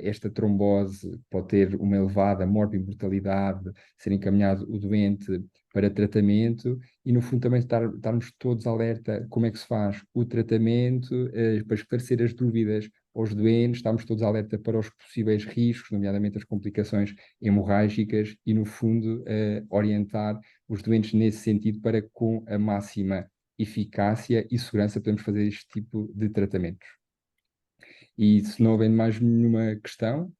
Speaker 2: esta trombose, pode ter uma elevada morbimortalidade, ser encaminhado o doente para tratamento e no fundo também estarmos todos alerta como é que se faz o tratamento, para esclarecer as dúvidas aos doentes, estamos todos alerta para os possíveis riscos, nomeadamente as complicações hemorrágicas e, no fundo, orientar os doentes nesse sentido para, com a máxima eficácia e segurança, podemos fazer este tipo de tratamentos. E se não houver mais nenhuma questão,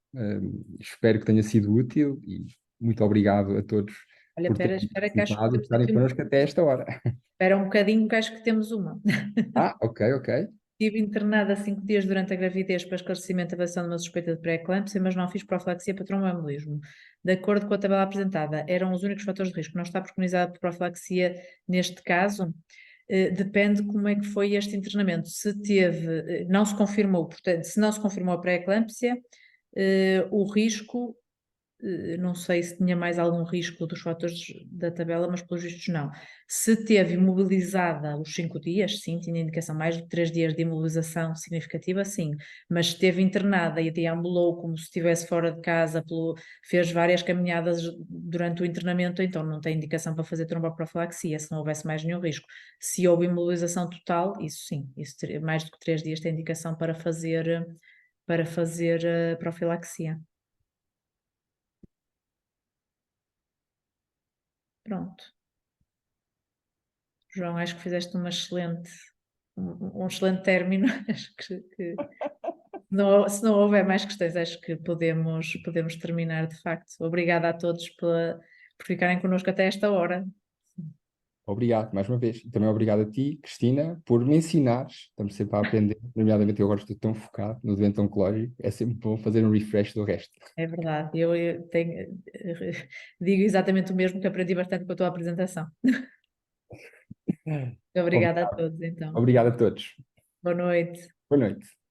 Speaker 2: espero que tenha sido útil e muito obrigado a todos
Speaker 1: Olha,
Speaker 2: por terem
Speaker 1: espera que acho que
Speaker 2: participado e
Speaker 1: temos
Speaker 2: estarem
Speaker 1: aqui
Speaker 2: connosco até esta hora.
Speaker 1: espera um bocadinho que acho que temos uma.
Speaker 2: Ok, ok.
Speaker 1: Estive internada 5 dias durante a gravidez para esclarecimento e avaliação de uma suspeita de pré-eclâmpsia, mas não fiz profilaxia para tromboembolismo. De acordo com a tabela apresentada, eram os únicos fatores de risco. Não está preconizada por profilaxia neste caso? Depende como é que foi este internamento. Se teve, não se confirmou, portanto, se não se confirmou a pré-eclâmpsia, o risco não sei se tinha mais algum risco dos fatores da tabela, mas pelos vistos não. Se teve imobilizada os 5 dias, sim, tinha indicação mais de 3 dias de imobilização significativa, sim, mas esteve internada e deambulou como se estivesse fora de casa, fez várias caminhadas durante o internamento, então não tem indicação para fazer tromboprofilaxia, se não houvesse mais nenhum risco. Se houve imobilização total, isso sim, mais do que 3 dias tem indicação para fazer profilaxia. Pronto. João, acho que fizeste um excelente término. Acho que se não houver mais questões, acho que podemos terminar de facto. Obrigada a todos por ficarem connosco até esta hora.
Speaker 2: Obrigado, mais uma vez. E também obrigado a ti, Cristina, por me ensinares. Estamos sempre a aprender, nomeadamente eu agora estou tão focado no doente oncológico, é sempre bom fazer um refresh do resto.
Speaker 1: É verdade, digo exatamente o mesmo que aprendi bastante com a tua apresentação. Obrigada a
Speaker 2: Obrigado.
Speaker 1: todos, então.
Speaker 2: Obrigado a todos.
Speaker 1: Boa noite.
Speaker 2: Boa noite.